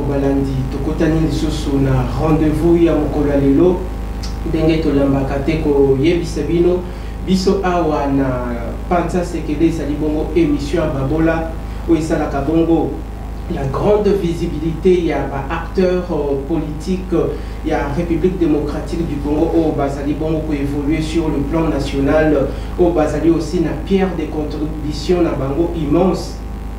balandi tokotani lisusu na rendez-vous ya mokolo ya lelo ndenge tolambaka te koyebisa bino biso awa na Panza Sekele ezali bongo émission ya babola oyo esalaka bongo la grande visibilité, il y a acteurs politiques, il y a République démocratique du Congo, au Bazali Bongo pour évoluer sur le plan national, au Bazali aussi na pierre de contribution na Bango immense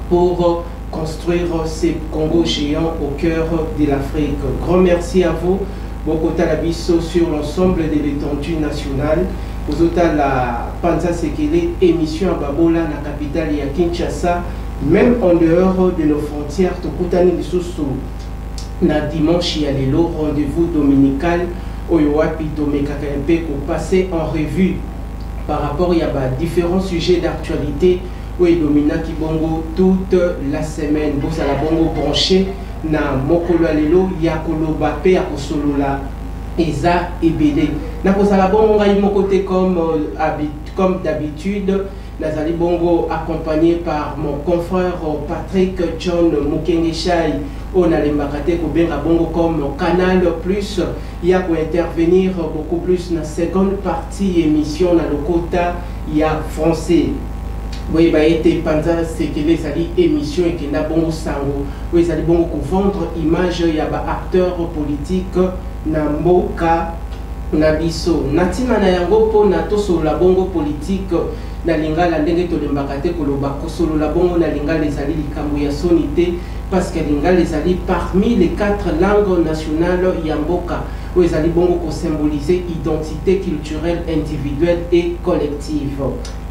pour construire ces Congo géants au cœur de l'Afrique. Grand merci à vous, beaucoup Talabiso sur l'ensemble de l'étendue nationale. Vous avez la Panza Sekele émission à Babola, la capitale ya Kinshasa. Même en dehors de nos frontières, Tokutani Lisusu na dimanche ya lelo rendez-vous dominical Oyoapi Tomekakempe pour passer en revue par rapport à différents sujets d'actualité où domina Kibongo toute la semaine. Vous allez bongo branché na mokolo lelo ya koloba pe ya kosolola eza ebele. Na kozala bongo ngai mon côté comme d'habitude. Nazali Bongo accompagné par mon confrère Patrick John Mukengeshai on a les Makate Kobenga Bongo comme Canal Plus. Il y a pour intervenir beaucoup plus dans la seconde partie émission dans le quota il y a français. Oui, bah été Panza Sekele sali émission et qui n'a bongo sango. Oui, sali bongo pour vendre image il y a acteurs politiques Namboka Nabiso. Natima na yango po na to sur la bongo politique. Na lingala ndenge tolembaka te koloba kosolola bongo na lingala ezali likambo ya sonité parce que lingala ezali parmi les 4 langues nationales ya mboka oyo ezali bongo ko symboliser identité culturelle individuelle et collective.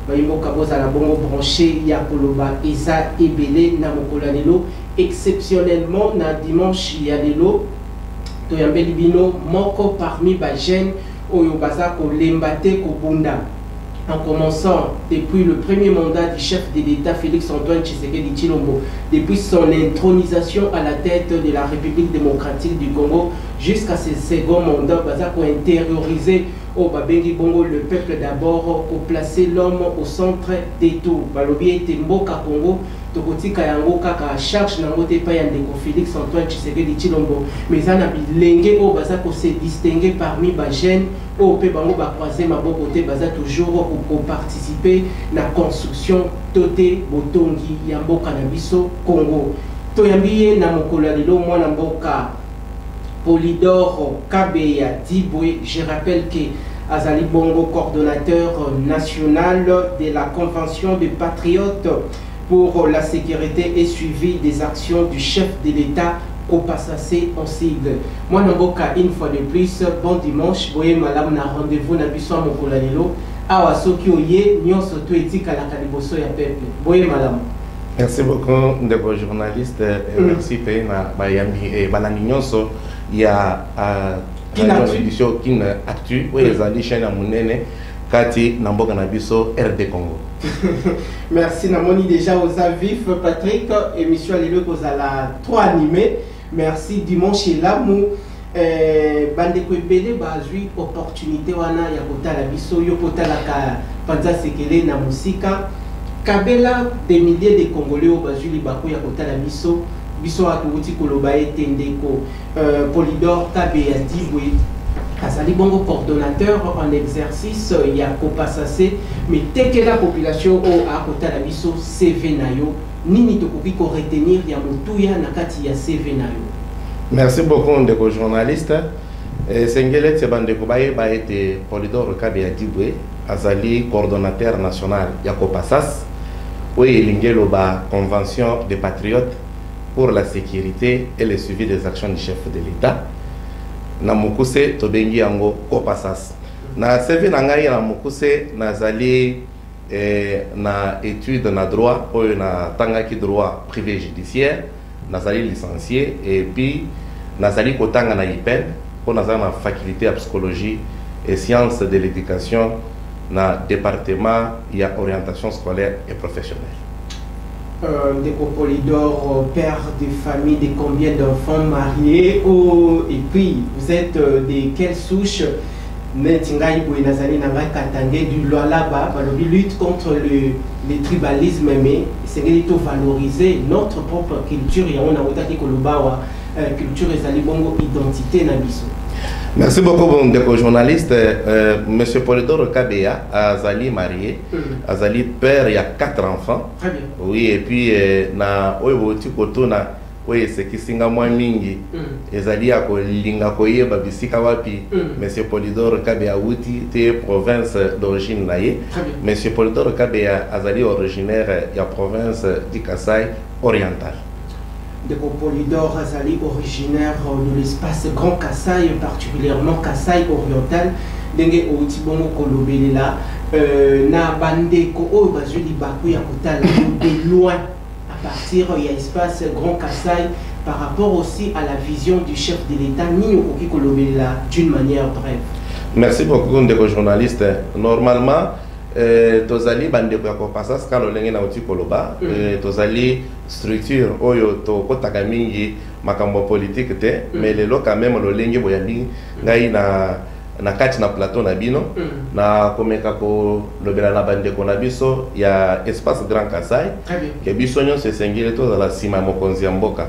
Bayimboka bozala bongo branché ya koloba eza ebele na mokolo lelo exceptionnellement na dimanche ya lelo toyambeli bino moko parmi ba jeunes oyo baza kolemba te kobunda. En commençant depuis le premier mandat du chef de l'État Félix-Antoine Tshisekedi Tshilombo, depuis son intronisation à la tête de la République démocratique du Congo, jusqu'à ce second mandat, pour intérioriser au Babengi Bongo le peuple d'abord, pour placer l'homme au centre des tout. Balobi était Mboka Congo, Tokotika Yango Kaka charge Nangote Payandeko Félix-Antoine Tshisekedi Tshilombo, mais ça n'a bilingue au Baza pour se distinguer parmi les jeunes. Au Pébango va croiser ma bonne côté, baza toujours pour participer à la construction Toté Botongi Yamboka Nabiso Congo. Toyambiye na mokolo lelo mwana mboka Polydor Kabeya Dibwe. Je rappelle que Azali Bongo, coordonnateur national de la Convention des patriotes pour la sécurité et suivi des actions du chef de l'État. Au passé en sigle. Moi, Namboka, une fois de plus, bon dimanche. Boye malam na rendez-vous na biso mokolo lelo. Awa soki oye nyonso to etika la kaliboso ya peuple. Boye malam. Merci beaucoup de vos journalistes. Merci pe na bayambi et banani nyonso ya édition Kin Actu. Oui, ezali chaîne ya munene kati na mboka na biso RD Congo. Merci namoni déjà aux avis Patrick émission lelo kozala 3 animés. Merci dimanche lamu bande ko ebele bazwi opportunité wana ya kotala biso yo kotala ka Panza Sekele na musika kabela des milliers de Congolais au bazwi libako ya kotala biso biso atuti koloba etendeko Polydor Kabeya Dibwe Azali Bongo coordonnateur en exercice il y a Kopasase mais dès que la population a kotala biso CV nayo nini tokoki ko retenir ya mutuya na kati ya CV nayo. Merci beaucoup de vos journalistes. Sengele Tsebandeko Baye ba été Polydor Kabeya Dibwe Azali coordonnateur national ya Kopasas oui lingelo ba convention des patriotes pour la sécurité et le suivi des actions du chef de l'État. Na mukuse tobengi yango Kopasas. Na CV na ngai na mukuse nazali na étude na droit ou na tangaki droit privé judiciaire nazali licencié et puis nazali kotanga na IPEN pour nazali na faculté de psychologie et sciences de l'éducation na département ya orientation scolaire et professionnelle. Des Polydor, père de famille, de combien d'enfants mariés et puis vous êtes de quelle souche? Netingai Bouenazali Nanga Katangé du Lualaba, lutte contre le tribalisme, mais c'est valoriser notre propre culture. Et on a Otaki Kolubawa, culture ezali bongo identité na biso. Merci beaucoup, bon journaliste. Monsieur Polydore Kabeya azali marié, azali père, il y a 4 enfants. Très bien. Oui, et puis na oyo kotona oui, c'est qui singa moi mingi ezali ya kolinga koyeba bisika wapi Monsieur Polydore Kabeya wuti te province d'origine naye. Monsieur Polydore Kabeya azali originaire ya province du Kasaï oriental. De Polydore azali originaire de l'espace Grand Kasaï, particulièrement Kasaï oriental. Denge outi bongo kolobelela na bande ko o bazuli baku ya kotala de loin à partir de l'espace Grand Kasaï par rapport aussi à la vision du chef de l'État ni okoki kolobelela d'une manière brève. Merci beaucoup ndeko journaliste. Normalement tozali bande ko passas kalo lenge na uti koloba tozali structure oyo to kotaka mingi makambo politique te mais lelo quand même lo lenge boyali ngai na kati na plateau na bino na komeka ko lobela na bande ko na biso ya espace Grand Kasaï ke biso nyo se sengile to za la sima mokonzi ya mboka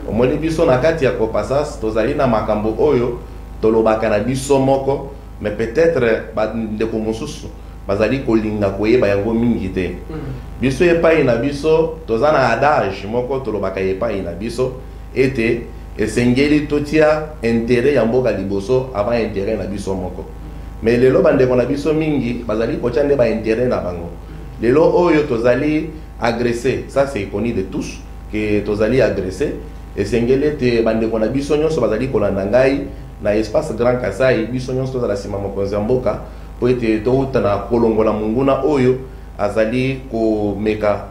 omoni biso na kati ya ko passas tozali na makambo oyo to lobaka na biso moko mais peut-être bande ko mususu bazali kolinga koyeba yango mingi te biso epai na biso tozana adage moko tolobaka epai na biso ete esengeli totia intérêt ya mboka liboso avant intérêt na biso moko mais lelo bandeko na biso mingi bazali kotia nde ba intérêt na bango lelo oyo tozali agressé, ça c'est connu de tous que tozali agressé esengeli te bandeko na biso nyonso bazali kolanda ngai na espace Grand Kasaï biso nyonso tozala sima mokonzi ya mboka po ete touta na kolongola munguna oyo azali komeka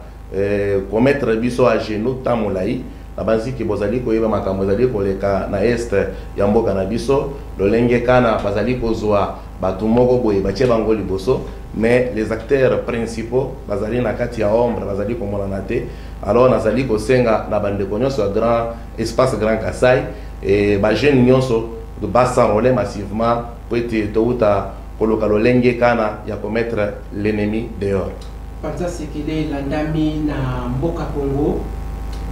komettre biso a genoux tamolai na banzi ki bozali koyeba makambo azali koleka na est ya mboka na biso lolenge kana bazali kozwa batu moko boye batie bango liboso mais les acteurs principaux bazali na kati ya ombre bazali komona na te alors nazali kosenga na bandeko nyonso ya grand espace Grand Kasaï et ba jeune nyonso de s'enrôler massivement pour ete touta koloka lolenge kana ya commettre l'ennemi dehors. Panza Sekele landami na mboka Congo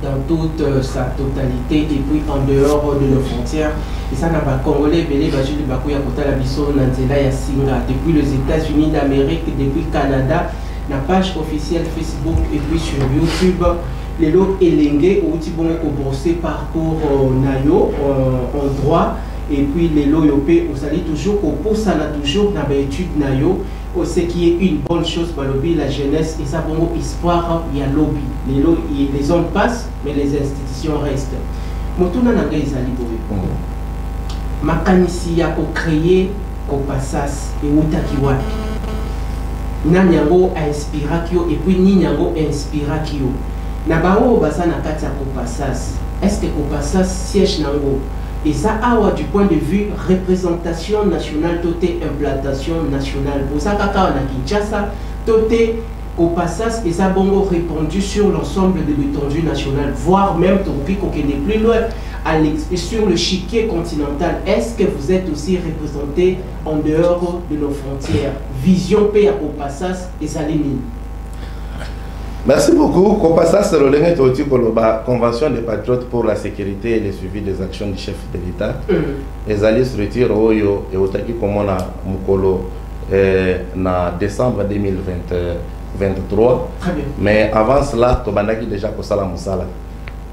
dans toute sa totalité et puis en dehors de nos frontières. Et ça n'a pas congolais belé bajuli baku ya kotala biso na nzela ya singa depuis les États-Unis d'Amérique, depuis Canada, na page officielle Facebook et puis sur YouTube. Les lots elenge outi bon ko brosser parcours nayo en droit. Et puis les loyopé, vous allez toujours au pouce à toujours dans l'étude nayo, ce qui est une bonne chose pour lobby la jeunesse et ça bon espoir il y a lobby. Les hommes passent mais les institutions restent. Motuna na ngai ezali boye. Makanisi ya ko créer ko passas et utaki wapi. Nani yango a inspira kio et puis ni yango inspira kio. Na bao basa na kati ya ko passas. Est-ce que ko passas siège nango? Et ça a du point de vue représentation nationale, toté implantation nationale. Pour ça, quand on a Kinshasa, toté au passage, et ça bongo répandu sur l'ensemble de l'étendue nationale, voire même Topi qu'on est plus loin, sur le chiquier continental. Est-ce que vous êtes aussi représenté en dehors de nos frontières? Vision paix au passage et ça l'élimine. Merci beaucoup. Kopassa c'est le lien de la Convention des patriotes pour la sécurité et le suivi des actions du chef de l'État. Les alliés se retirent Oyo et Otaki Komona Mukolo en décembre 2023. Mais avant cela, Tobandaki déjà Kosala Moussala.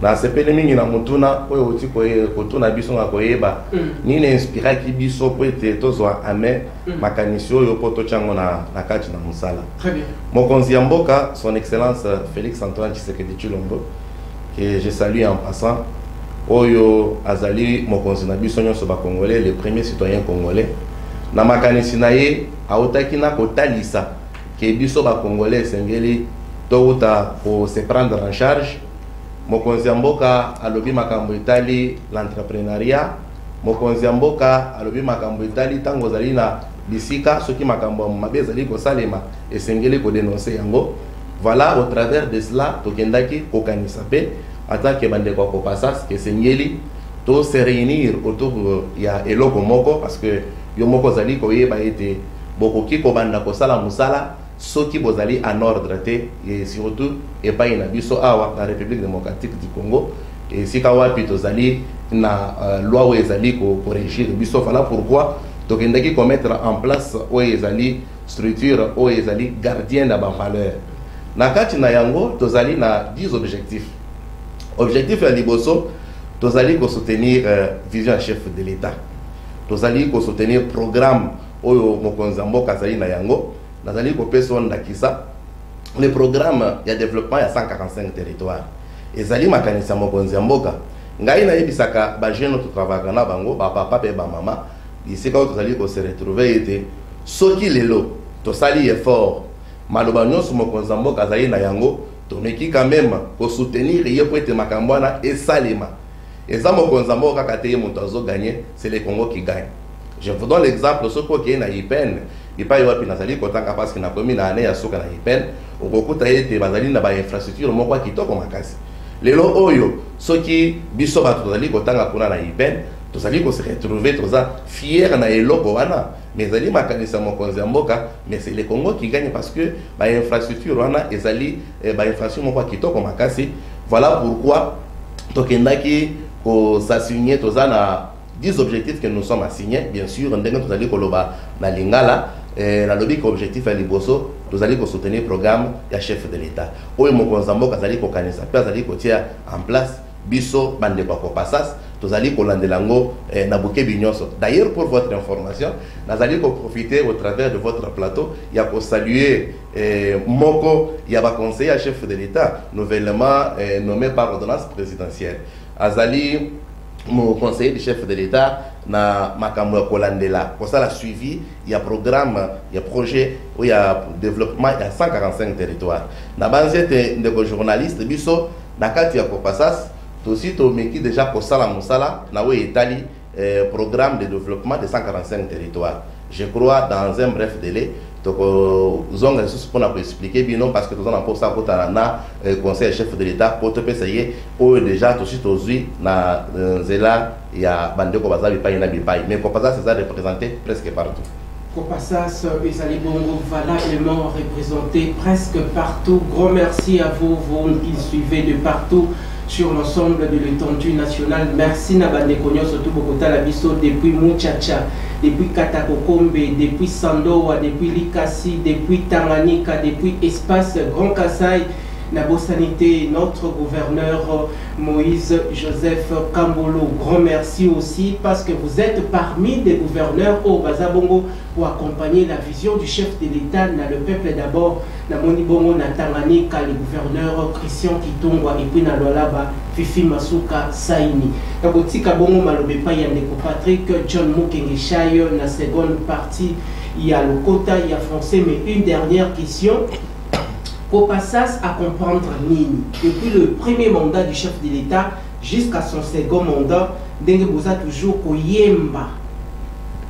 Na sepele mingi na mutuna oyo oti kotuna biso nga koyeba ni na inspira ki biso po ete tozwa ame makanisi oyo po tochango na kati na musala. Très bien. Mokonzi ya mboka son excellence Félix Antoine Tshisekedi Tshilombo que je salue en passant oyo azali mokonzi na biso nyonso ba congolais le premier citoyen congolais na makanisi na ye aotaki na kotalisa ke biso ba congolais sengeli touta pour se prendre en charge. Mokonzi mboka alobi makambo itali l'entrepreneuriat, mokonzi mboka alobi makambo itali tango zali na bisika soki makambo mabe zali ko salema esengeli ko dénoncer yango. Voilà, au travers de cela tokendaki kokanisa pe atake bande ko kopasas ke sengeli to se réunir autour ya eloko moko parce que yo moko zali ko yeba ete bokoki ko banda ko sala musala soki bozali en ordre te et surtout et pas na biso awa la République démocratique du Congo et si kawapi tozali na loi oyo ezali corriger biso. Voilà pourquoi tokendaki commettre en place oyo ezali structure oyo ezali gardien na valeur. Na kati na yango tozali na 10 objectifs. Objectif ya liboso tozali ko soutenir vision chef de l'État. Tozali ko soutenir programme oyo mokonzi mboka azali na yango. Nazali ko pesa ndakisa le programme ya développement ya 145 territoires. Ezali makanisa mokonzi mboka. Ngai na yebisaka ba jeune to travailler na bango ba papa pe ba mama. Ici quand tozali ko se retrouver ete soki lelo tosali effort maloba nyonso mokonzi mboka azali na yango tomeki quand même ko soutenir ye po ete makambwana esalema. Eza mokonzi mboka kate ye moto azo gagner, c'est le Congo qui gagne. Je vous donne l'exemple soko ki na IPN ipa yo wapi nazali kotanga parce que na commune na ane ya soka na IPN okokuta ete bazali na ba infrastructure moko kitoko makasi. Lelo oyo soki biso bato tozali kotanga kuna na IPN tozali ko se retrouver toza fier na eloko wana mais ezali makanisa mokonzi mboka, mais c'est le Congo qui gagne parce que ba infrastructure wana ezali ba infrastructure moko kitoko makasi. Voilà pourquoi tokendaki ko s'assigner toza na 10 objectifs que nous sommes assignés. Bien sûr ndenge tozali koloba na lingala la lobby objectif à liboso tozali ko soutenir programme ya chef de l'État oyo mokonzi mboka azali ko kanisa pe azali ko tia en place biso bande kwa kopasas tozali ko landelango na bukebi nyonso. D'ailleurs pour votre information nazali ko profiter au travers de votre plateau ya ko saluer moko ya ba conseiller chef de l'État nouvellement nommé par ordonnance présidentielle. Azali mon conseiller du chef de l'État na makambo ya kolandela pour ça la suivi il y a programme il y a projet où il y a développement il y a 145 territoires na banzete ndeko journaliste biso na kati ya kopasas aussi to meki déjà ko sala musala na we etali programme de développement de 145 territoires. Je crois dans un bref délai donc zonga sous pour expliquer bien non parce que nous on a pour ça pour na conseil chef de l'État pour te payer ou déjà tout de suite aujourd'hui na zela ya bandeko bazabi pa na bipai mais pour ça c'est ça représenté presque partout. Kopasas Ezali Bongo valablement représenté presque partout. Grand merci à vous, vous qui suivez de partout sur l'ensemble de l'étendue nationale. Merci Nabande Konyo, surtout Bogota Labiso, depuis Muchacha, depuis Katakokombe, depuis Sandoa, depuis Likasi, depuis Tanganyika, depuis Espace Grand Kassai. Nabo Sanité, notre gouverneur Moïse Joseph Kambolo, grand merci aussi parce que vous êtes parmi des gouverneurs au Bazabongo pour accompagner la vision du chef de l'État, le peuple d'abord, na Monibongo, na Tanganyika, le gouverneur Christian Kitongwa et puis na Lwalaba, Fifi Masuka Saini. Kabotika Bongo Malobepa Yandeko Patrick, John Mukenge Chayo, na seconde partie, il y a le quota, il y a français, mais une dernière question. Kopasas à comprendre Nini. Depuis le premier mandat du chef de l'État jusqu'à son second mandat, Dengue Boza toujours Koyemba.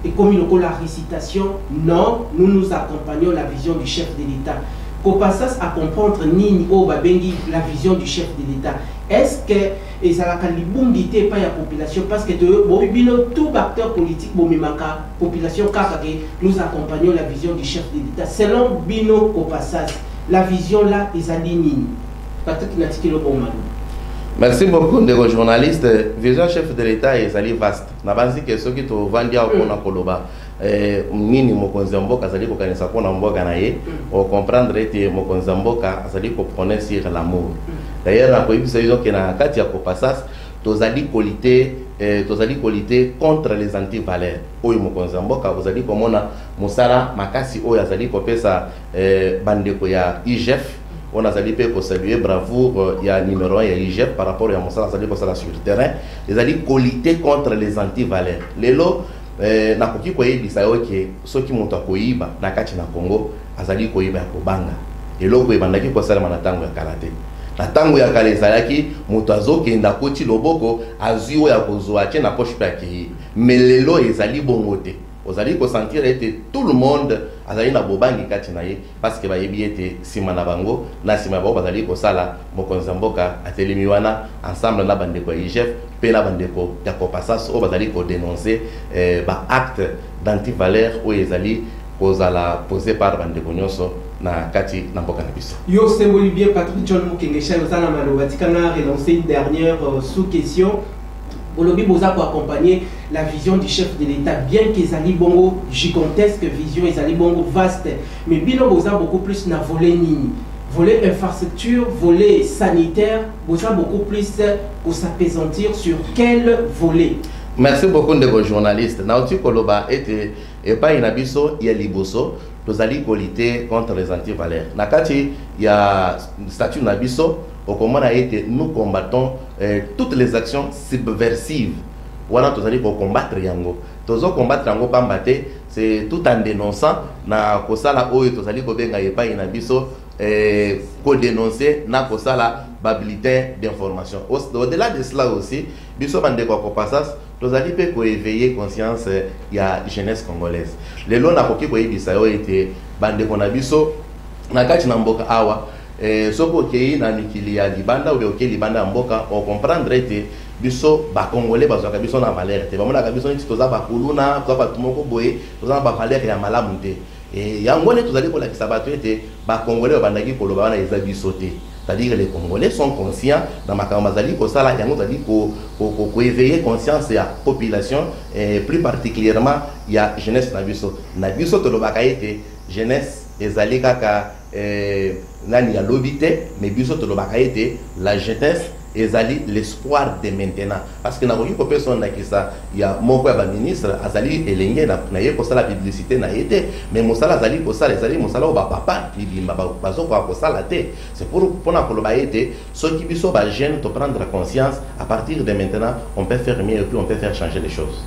Et comme il y a la récitation, non, nous nous accompagnons la vision du chef de l'État. Kopasas à comprendre Nini au Babengi, la vision du chef de l'État. Est-ce que ça a libungité pas la population parce que tout acteur politique la population nous accompagnons la vision du chef de l'État. Selon Bino Kopasas, la vision là est alignée. Merci beaucoup de vos journalistes. Vision chef de l'État est ali vaste. Na banzi que ceux qui te vendent au kona koloba nini mokonzi mboka azali ko kanisa kona mboka na ye o comprendre ete mokonzi mboka azali ko prôner sur l'amour. D'ailleurs na koyebisa yo ke na kati ya kopasas tozali qualité contre les anti-valeurs. Oyo mokonzi mboka ozali komona musala makasi oyo azali kopesa bandeko ya IGF. On a salué pour saluer bravoure il y a numéro 1 il y a IGF par rapport à Moussa Azali pour ça sur le terrain les alliés qualité contre les anti-valeurs lelo na koki koyebisa yo ke soki moto akoyiba na kati na Congo azali koyiba ko banga eloko ebandaki ko sala na tango ya karate na tango ya kale ezalaki moto azokenda koti loboko azwi oyo akozwa tie na poche pe aki mais lelo ezali bongo te ozali ko sentir ete tout le monde azali na bobangi kati na ye parce que bayebi ete sima na bango na sima bango bazali ko sala mokonzi mboka atelemi wana ensemble na bandeko ya IGF pe na bandeko ya kopasas o bazali ko dénoncer ba acte d'anti-valeur o ezali kozala posé par bandeko nyonso na kati na mboka na biso. Yo symbole bien Patrick John Mukengesha Osana Malobati kana relancé une dernière sous-question. Bolobi Boza pour accompagner la vision du chef de l'État, bien qu'ils aient bongo gigantesque vision, ils aient bongo vaste, mais Bilo Boza beaucoup plus na volet nini, volet infrastructure, volet sanitaire, Boza beaucoup plus pour s'apaisantir sur quel volet? Merci beaucoup de vos journalistes. Nauti Koloba et pas inabiso il y a liboso, nous allons lutter contre les antivaleurs. Nakati il y a statut nabiso. Au comment a été, nous combattons toutes les actions subversives. Voilà, nous allons combattre yango. Nous allons combattre yango pambate, c'est tout en dénonçant na kosala oyo nous allons kobenga yepa inabiso ko dénoncer na kosala bulletin d'information. Au-delà de cela aussi, biso bande ko passas, nous allons ko éveiller conscience ya jeunesse congolaise. Les lois na koki ko yebisa yo été bande ko na biso na kati na mboka awa. Soko kei na mikili ya libanda ou bien libanda mboka on comprendre te biso ba congolais bazaka biso na valeur te bamona ka biso nti toza ba kuluna toza ba tumoko boye toza ba valeur ya malamu te yango ne tozali ko la kisabato te ba congolais bandaki koloba wana eza biso te. C'est-à-dire que les Congolais sont conscients dans ma kamazali ko sala yango zali ko éveiller conscience ya population et plus particulièrement ya jeunesse na biso to lobaka ete jeunesse ezali kaka nani ya lobité mais biso to lobaka ete la jeunesse ezali l'espoir de maintenant parce que na ko personne na kisa ya moko ya ministre azali elenge na ye ko sala publicité na yete mais mosala azali ko sala ezali mosala ba papa libimba bazo ko sala te. C'est pour na ko loba ete ceux qui biso ba jeune to prendre conscience à partir de maintenant on peut faire mieux et puis on peut faire changer les choses.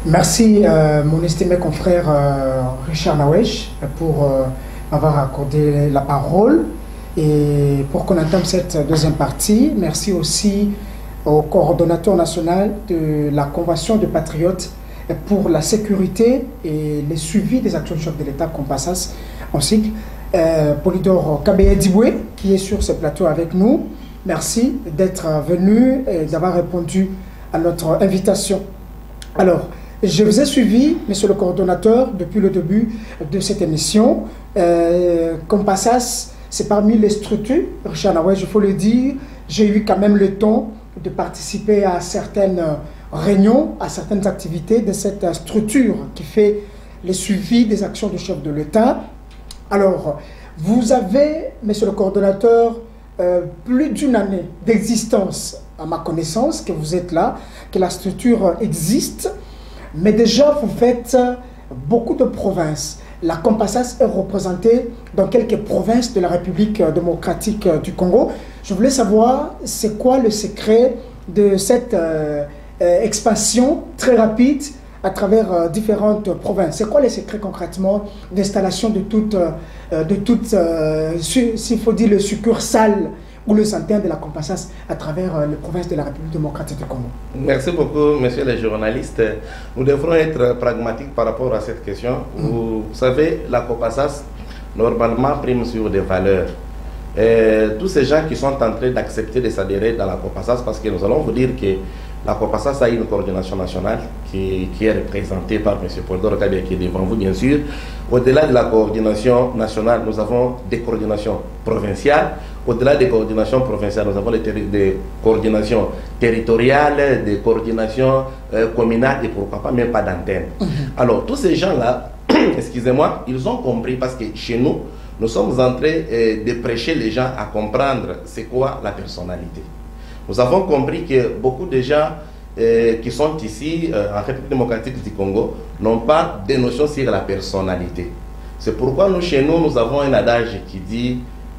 Merci mon estimé confrère Richard Nawesh pour m'avoir accordé la parole. Et pour qu'on entame cette deuxième partie, merci aussi au coordonnateur national de la Convention des Patriotes pour la sécurité et le suivi des actions du chef de l'État Compassas, ainsi Polydor Kabeye-Diboué qui est sur ce plateau avec nous. Merci d'être venu et d'avoir répondu à notre invitation. Alors, je vous ai suivi, monsieur le coordonnateur, depuis le début de cette émission. Compassas, c'est parmi les structures, Richard Nawesh, il faut le dire, j'ai eu quand même le temps de participer à certaines réunions, à certaines activités de cette structure qui fait le suivi des actions du chef de l'État. Alors, vous avez, monsieur le coordonnateur, plus d'une année d'existence, à ma connaissance, que vous êtes là, que la structure existe, mais déjà vous faites beaucoup de provinces. La Compassas est représentée dans quelques provinces de la République démocratique du Congo. Je voulais savoir, c'est quoi le secret de cette expansion très rapide à travers différentes provinces? C'est quoi les secrets concrètement d'installation de toutes, s'il faut dire, le succursale ou le centenaire de la Compassas à travers les provinces de la République démocratique du Congo? Merci beaucoup, messieurs les journalistes. Nous devrons être pragmatiques par rapport à cette question. Vous savez, la Compassas, normalement, prime sur des valeurs. Tous ces gens qui sont en train d'accepter de s'adhérer dans la Compassas, parce que nous allons vous dire que la Compassas a une coordination nationale qui est représentée par M. Polydor Kabeye qui est devant vous, bien sûr. Au-delà de la coordination nationale, nous avons des coordinations provinciales. Au-delà des coordinations provinciales, nous avons des coordinations territoriales, des coordinations communales et pourquoi pas même pas d'antenne. Alors, tous ces gens-là, excusez-moi, ils ont compris parce que chez nous, nous sommes en train de prêcher les gens à comprendre c'est quoi la personnalité. Nous avons compris que beaucoup de gens qui sont ici en République démocratique du Congo n'ont pas de notion sur la personnalité. C'est pourquoi nous, chez nous, nous avons un adage qui dit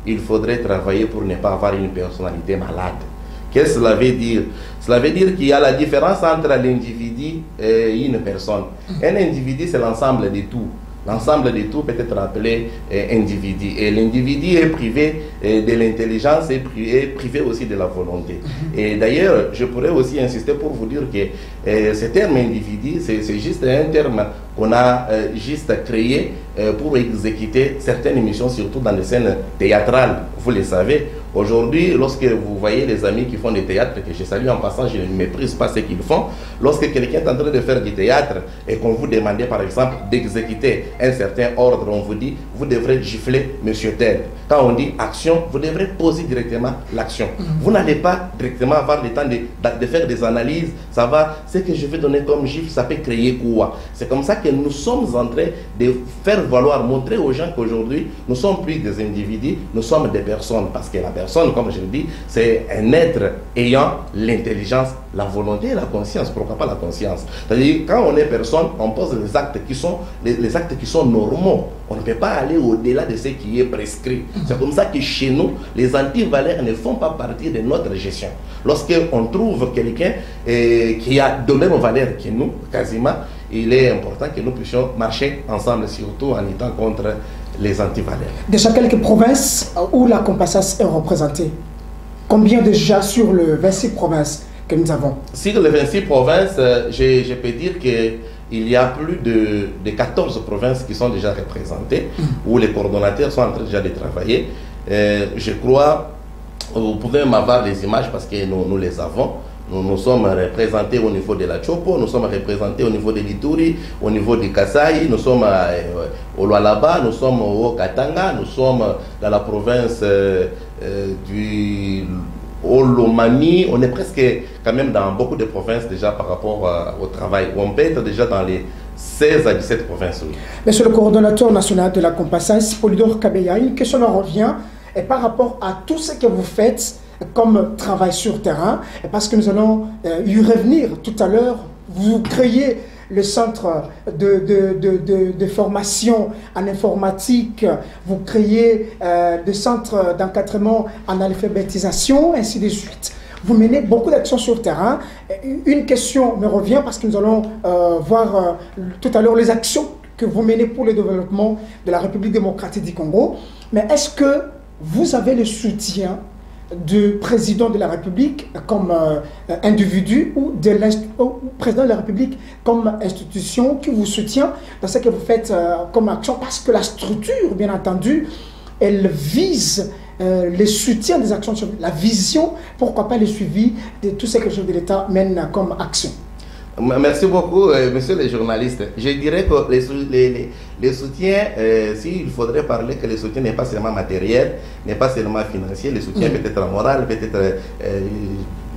il faudrait travailler pour ne pas avoir une personnalité malade. Qu'est-ce que cela veut dire? Cela veut dire qu'il y a la différence entre l'individu et une personne. Un individu, c'est l'ensemble de tout. L'ensemble de tout peut être appelé individu. Et l'individu est privé de l'intelligence et privé aussi de la volonté. Et d'ailleurs, je pourrais aussi insister pour vous dire que ce terme individu, c'est juste un terme qu'on a juste créé pour exécuter certaines missions, surtout dans les scènes théâtrales. Vous le savez, Aujourd'hui, lorsque vous voyez les amis qui font des théâtres, que je salue en passant, je ne méprise pas ce qu'ils font, lorsque quelqu'un est en train de faire du théâtre et qu'on vous demande par exemple d'exécuter un certain ordre, on vous dit, vous devrez gifler monsieur tel. Quand on dit action, vous devrez poser directement l'action. Vous n'allez pas directement avoir le temps de faire des analyses, ça va, ce que je vais donner comme gifle, ça peut créer quoi. C'est comme ça que nous sommes en train de faire valoir, montrer aux gens qu'aujourd'hui, nous ne sommes plus des individus, nous sommes des personnes. Parce que la personne, comme je le dis, c'est un être ayant l'intelligence, la volonté et la conscience. Pourquoi pas la conscience? C'est-à-dire, quand on est personne, on pose les actes qui sont normaux. On ne peut pas aller au-delà de ce qui est prescrit. C'est comme ça que chez nous, les antivaleurs ne font pas partie de notre gestion. Lorsqu'on trouve quelqu'un qui a de mêmes valeurs que nous, quasiment, il est important que nous puissions marcher ensemble, surtout en étant contre les antivaleurs. Déjà quelques provinces où la Compassas est représentée. Combien déjà sur le 26 provinces que nous avons? Sur les 26 provinces, je peux dire qu'il y a plus de 14 provinces qui sont déjà représentées, où les coordonnateurs sont en train déjà de travailler. Je crois, vous pouvez m'avoir les images parce que nous les avons. Nous sommes représentés au niveau de la Chopo, nous sommes représentés au niveau de l'Ituri, au niveau du Kasaï, nous sommes au Lualaba, nous sommes au Katanga, nous sommes dans la province du Olomami. On est presque quand même dans beaucoup de provinces déjà par rapport au travail. On peut être déjà dans les 16 à 17 provinces. Oui. Monsieur le coordonnateur national de la Compassas, Polydore Kabeya, une question me revient et par rapport à tout ce que vous faites comme travail sur terrain, parce que nous allons y revenir tout à l'heure. Vous créez le centre de formation en informatique, vous créez le centre d'encadrement en alphabétisation, ainsi de suite. Vous menez beaucoup d'actions sur terrain. Une question me revient parce que nous allons voir tout à l'heure les actions que vous menez pour le développement de la République démocratique du Congo. Mais est-ce que vous avez le soutien du président de la République comme individu ou de président de la République comme institution qui vous soutient dans ce que vous faites comme action? Parce que la structure, bien entendu, elle vise le soutien des actions, la vision, pourquoi pas le suivi de tout ce que le chef de l'État mène comme action. Merci beaucoup, monsieur le journaliste. Je dirais que les soutiens, s'il faudrait parler que le soutien n'est pas seulement matériel, n'est pas seulement financier, le soutien peut être moral, peut-être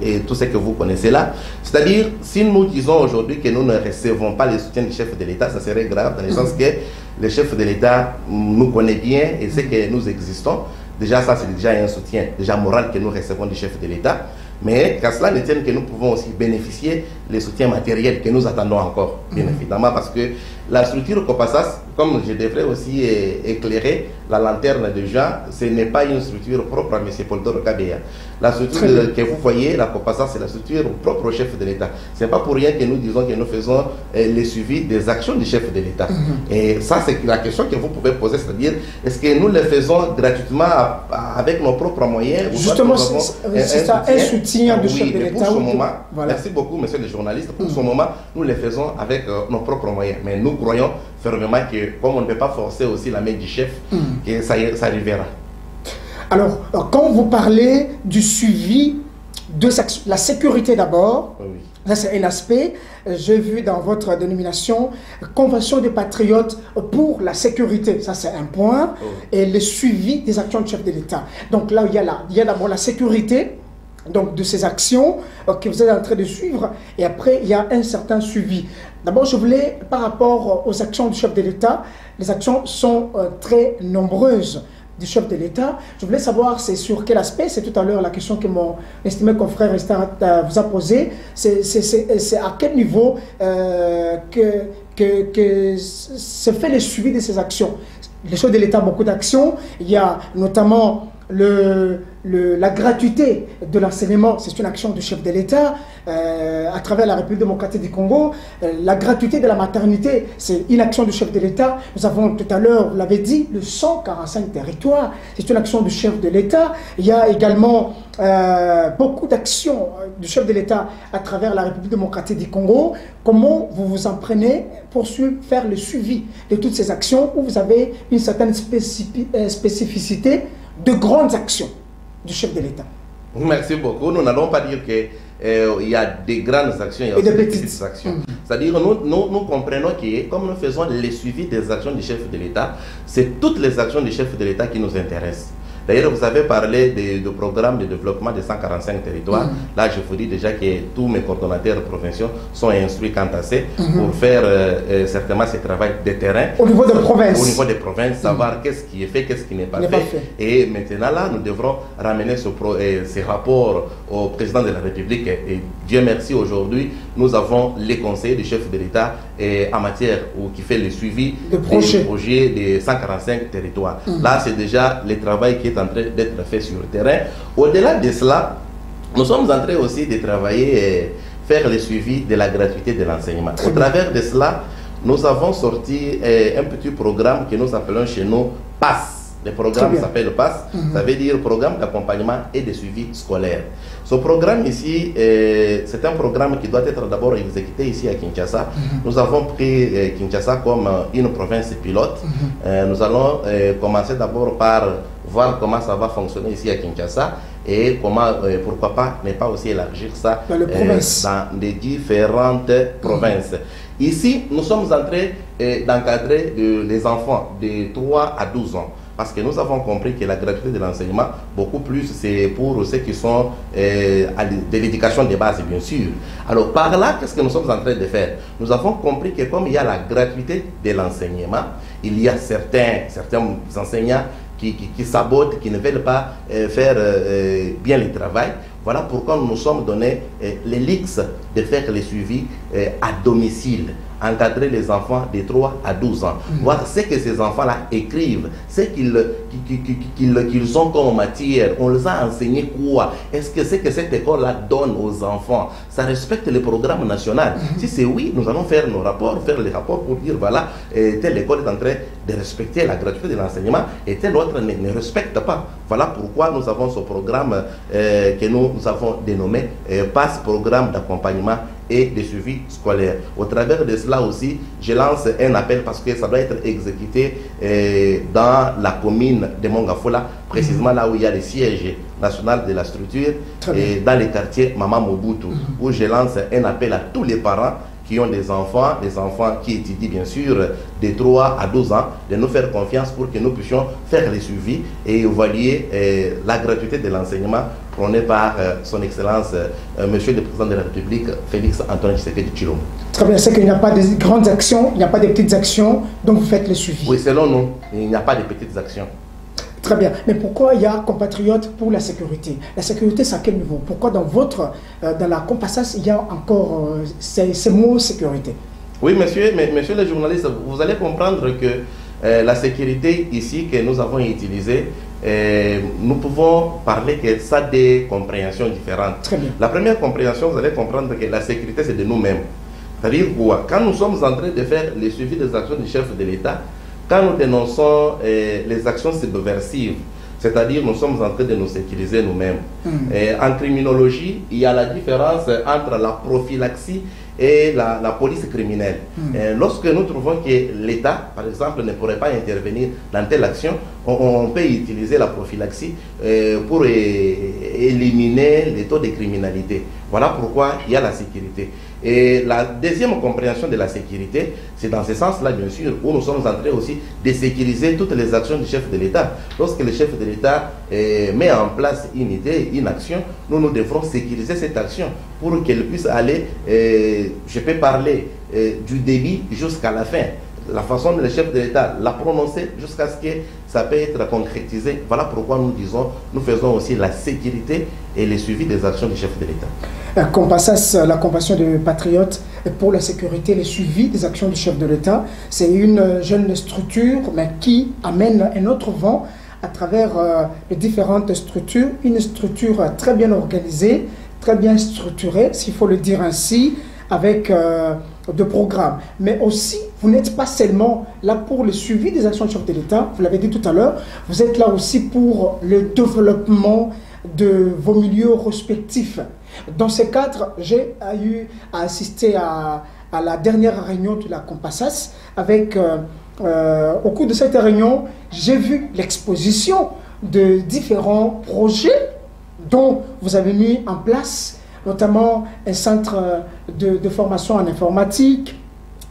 et tout ce que vous connaissez là. C'est-à-dire, si nous disons aujourd'hui que nous ne recevons pas le soutien du chef de l'État, ça serait grave dans le sens que le chef de l'État nous connaît bien et sait que nous existons. Déjà, ça c'est déjà un soutien déjà moral que nous recevons du chef de l'État. Mais qu'à cela ne tienne que nous pouvons aussi bénéficier des soutiens matériels que nous attendons encore, bien évidemment, parce que la structure Compassas, comme je devrais aussi éclairer la lanterne de Jean, ce n'est pas une structure propre à M. Polydore Kabeya. La structure que vous voyez, la Compassas, c'est la structure propre au chef de l'État. Ce n'est pas pour rien que nous disons que nous faisons le suivi des actions du chef de l'État. Et ça, c'est la question que vous pouvez poser, c'est-à-dire, est-ce que nous le faisons gratuitement avec nos propres moyens? Justement, c'est ça, un soutien du chef de l'État. Pour ce moment, voilà. Merci beaucoup, monsieur le journaliste. Pour ce moment, nous le faisons avec nos propres moyens. Mais nous croyons fermement que, comme on ne peut pas forcer aussi la main du chef, que ça arrivera. Alors, quand vous parlez du suivi de la sécurité d'abord, oui. Ça c'est un aspect, j'ai vu dans votre dénomination, Convention des patriotes pour la sécurité, ça c'est un point, et le suivi des actions du chef de l'État. Donc là, il y a d'abord la sécurité, donc de ces actions que vous êtes en train de suivre, et après il y a un certain suivi. D'abord, je voulais, par rapport aux actions du chef de l'État, les actions sont très nombreuses du chef de l'État. Je voulais savoir c'est sur quel aspect, c'est tout à l'heure la question que mon estimé confrère vous a posée, c'est à quel niveau que se fait le suivi de ces actions. Le chef de l'État a beaucoup d'actions, il y a notamment la gratuité de l'enseignement, c'est une action du chef de l'État à travers la République démocratique du Congo. La gratuité de la maternité, c'est une action du chef de l'État. Nous avons tout à l'heure, vous l'avez dit, le 145 territoires, c'est une action du chef de l'État. Il y a également beaucoup d'actions du chef de l'État à travers la République démocratique du Congo. Comment vous vous en prenez pour faire le suivi de toutes ces actions où vous avez une certaine spécificité de grandes actions? du chef de l'État? Merci beaucoup. Nous n'allons pas dire qu'il y a des grandes actions, il y a aussi des petites actions. C'est-à-dire, nous comprenons que comme nous faisons le suivi des actions du chef de l'État, c'est toutes les actions du chef de l'État qui nous intéressent. D'ailleurs, vous avez parlé du programme de développement de 145 territoires. Là, je vous dis déjà que tous mes coordonnateurs provinciaux sont instruits quant à ça pour faire certainement ce travail de terrain. Au niveau des provinces. Au niveau des provinces, savoir qu'est-ce qui est fait, qu'est-ce qui n'est pas fait. Et maintenant, là, nous devrons ramener ces rapports au président de la République. Et Dieu merci, aujourd'hui, nous avons les conseillers du chef de l'État en matière qui fait le suivi des projets des 145 territoires. Là, c'est déjà le travail qui est en train d'être fait sur le terrain. Au-delà de cela, nous sommes en train aussi de travailler, faire le suivi de la gratuité de l'enseignement. Au travers de cela, nous avons sorti un petit programme que nous appelons chez nous PASS. Le programme s'appelle PASS, ça veut dire Programme d'accompagnement et de suivi scolaire. Ce programme ici, c'est un programme qui doit être d'abord exécuté ici à Kinshasa. Nous avons pris Kinshasa comme une province pilote. Nous allons commencer d'abord par voir comment ça va fonctionner ici à Kinshasa et comment, pourquoi pas, ne pas aussi élargir ça dans les différentes provinces. Ici, nous sommes en train d'encadrer les enfants de 3 à 12 ans. Parce que nous avons compris que la gratuité de l'enseignement, beaucoup plus, c'est pour ceux qui sont de l'éducation de base, bien sûr. Alors, par là, qu'est-ce que nous sommes en train de faire? Nous avons compris que comme il y a la gratuité de l'enseignement, il y a certains enseignants qui sabotent, qui ne veulent pas faire bien le travail. Voilà pourquoi nous nous sommes donné l'élix de faire les suivis à domicile, encadrer les enfants de 3 à 12 ans, voir ce que ces enfants-là écrivent, ce qu'ils ont comme matière, on les a enseigné quoi, est-ce que c'est que cette école-là donne aux enfants, ça respecte le programme national. Si c'est oui, nous allons faire nos rapports, faire les rapports pour dire voilà, telle école est en train de respecter la gratuité de l'enseignement et telle autre ne respecte pas. Voilà pourquoi nous avons ce programme que nous avons dénommé PASS, Programme d'accompagnement et de suivi scolaire. Au travers de cela aussi, je lance un appel parce que ça doit être exécuté dans la commune de Mongafola, précisément là où il y a le siège national de la structure, et dans les quartiers Mama Mobutu, où je lance un appel à tous les parents qui ont des enfants qui étudient bien sûr de 3 à 12 ans, de nous faire confiance pour que nous puissions faire les suivis et évaluer la gratuité de l'enseignement prônée par son Excellence, Monsieur le Président de la République, Félix Antoine Tshisekedi Tshilombo. Très bien, c'est qu'il n'y a pas de grandes actions, il n'y a pas de petites actions, donc vous faites les suivis. Oui, selon nous, il n'y a pas de petites actions. Très bien. Mais pourquoi il y a compatriotes pour la sécurité? La sécurité, c'est à quel niveau? Pourquoi dans la Compassas, il y a encore ces mots sécurité? Oui, monsieur le journaliste, vous allez comprendre que la sécurité ici que nous avons utilisée, nous pouvons parler que ça a des compréhensions différentes. Très bien. La première compréhension, vous allez comprendre que la sécurité, c'est de nous-mêmes. C'est-à-dire quoi? Quand nous sommes en train de faire le suivi des actions du chef de l'État, quand nous dénonçons les actions subversives, c'est-à-dire nous sommes en train de nous sécuriser nous-mêmes. En criminologie, il y a la différence entre la prophylaxie et la police criminelle. Lorsque nous trouvons que l'État, par exemple, ne pourrait pas intervenir dans telle action, on peut utiliser la prophylaxie pour éliminer les taux de criminalité. Voilà pourquoi il y a la sécurité. Et la deuxième compréhension de la sécurité, c'est dans ce sens-là, bien sûr, où nous sommes en train aussi de sécuriser toutes les actions du chef de l'État. Lorsque le chef de l'État met en place une idée, une action, nous devrons sécuriser cette action pour qu'elle puisse aller, je peux parler du début jusqu'à la fin. La façon dont le chef de l'État l'a prononcé jusqu'à ce que ça peut être concrétisé. Voilà pourquoi nous faisons aussi la sécurité et le suivi des actions du chef de l'État. Compassas, la compassion des patriotes pour la sécurité, le suivi des actions du chef de l'État, c'est une jeune structure mais qui amène un autre vent à travers les différentes structures, une structure très bien organisée, très bien structurée, s'il faut le dire ainsi, avec de programmes. Mais aussi, vous n'êtes pas seulement là pour le suivi des actions du chef de l'État, vous l'avez dit tout à l'heure, vous êtes là aussi pour le développement de vos milieux respectifs. Dans ce cadre, j'ai eu à assister à la dernière réunion de la Compassas avec, au cours de cette réunion, j'ai vu l'exposition de différents projets dont vous avez mis en place notamment un centre de formation en informatique.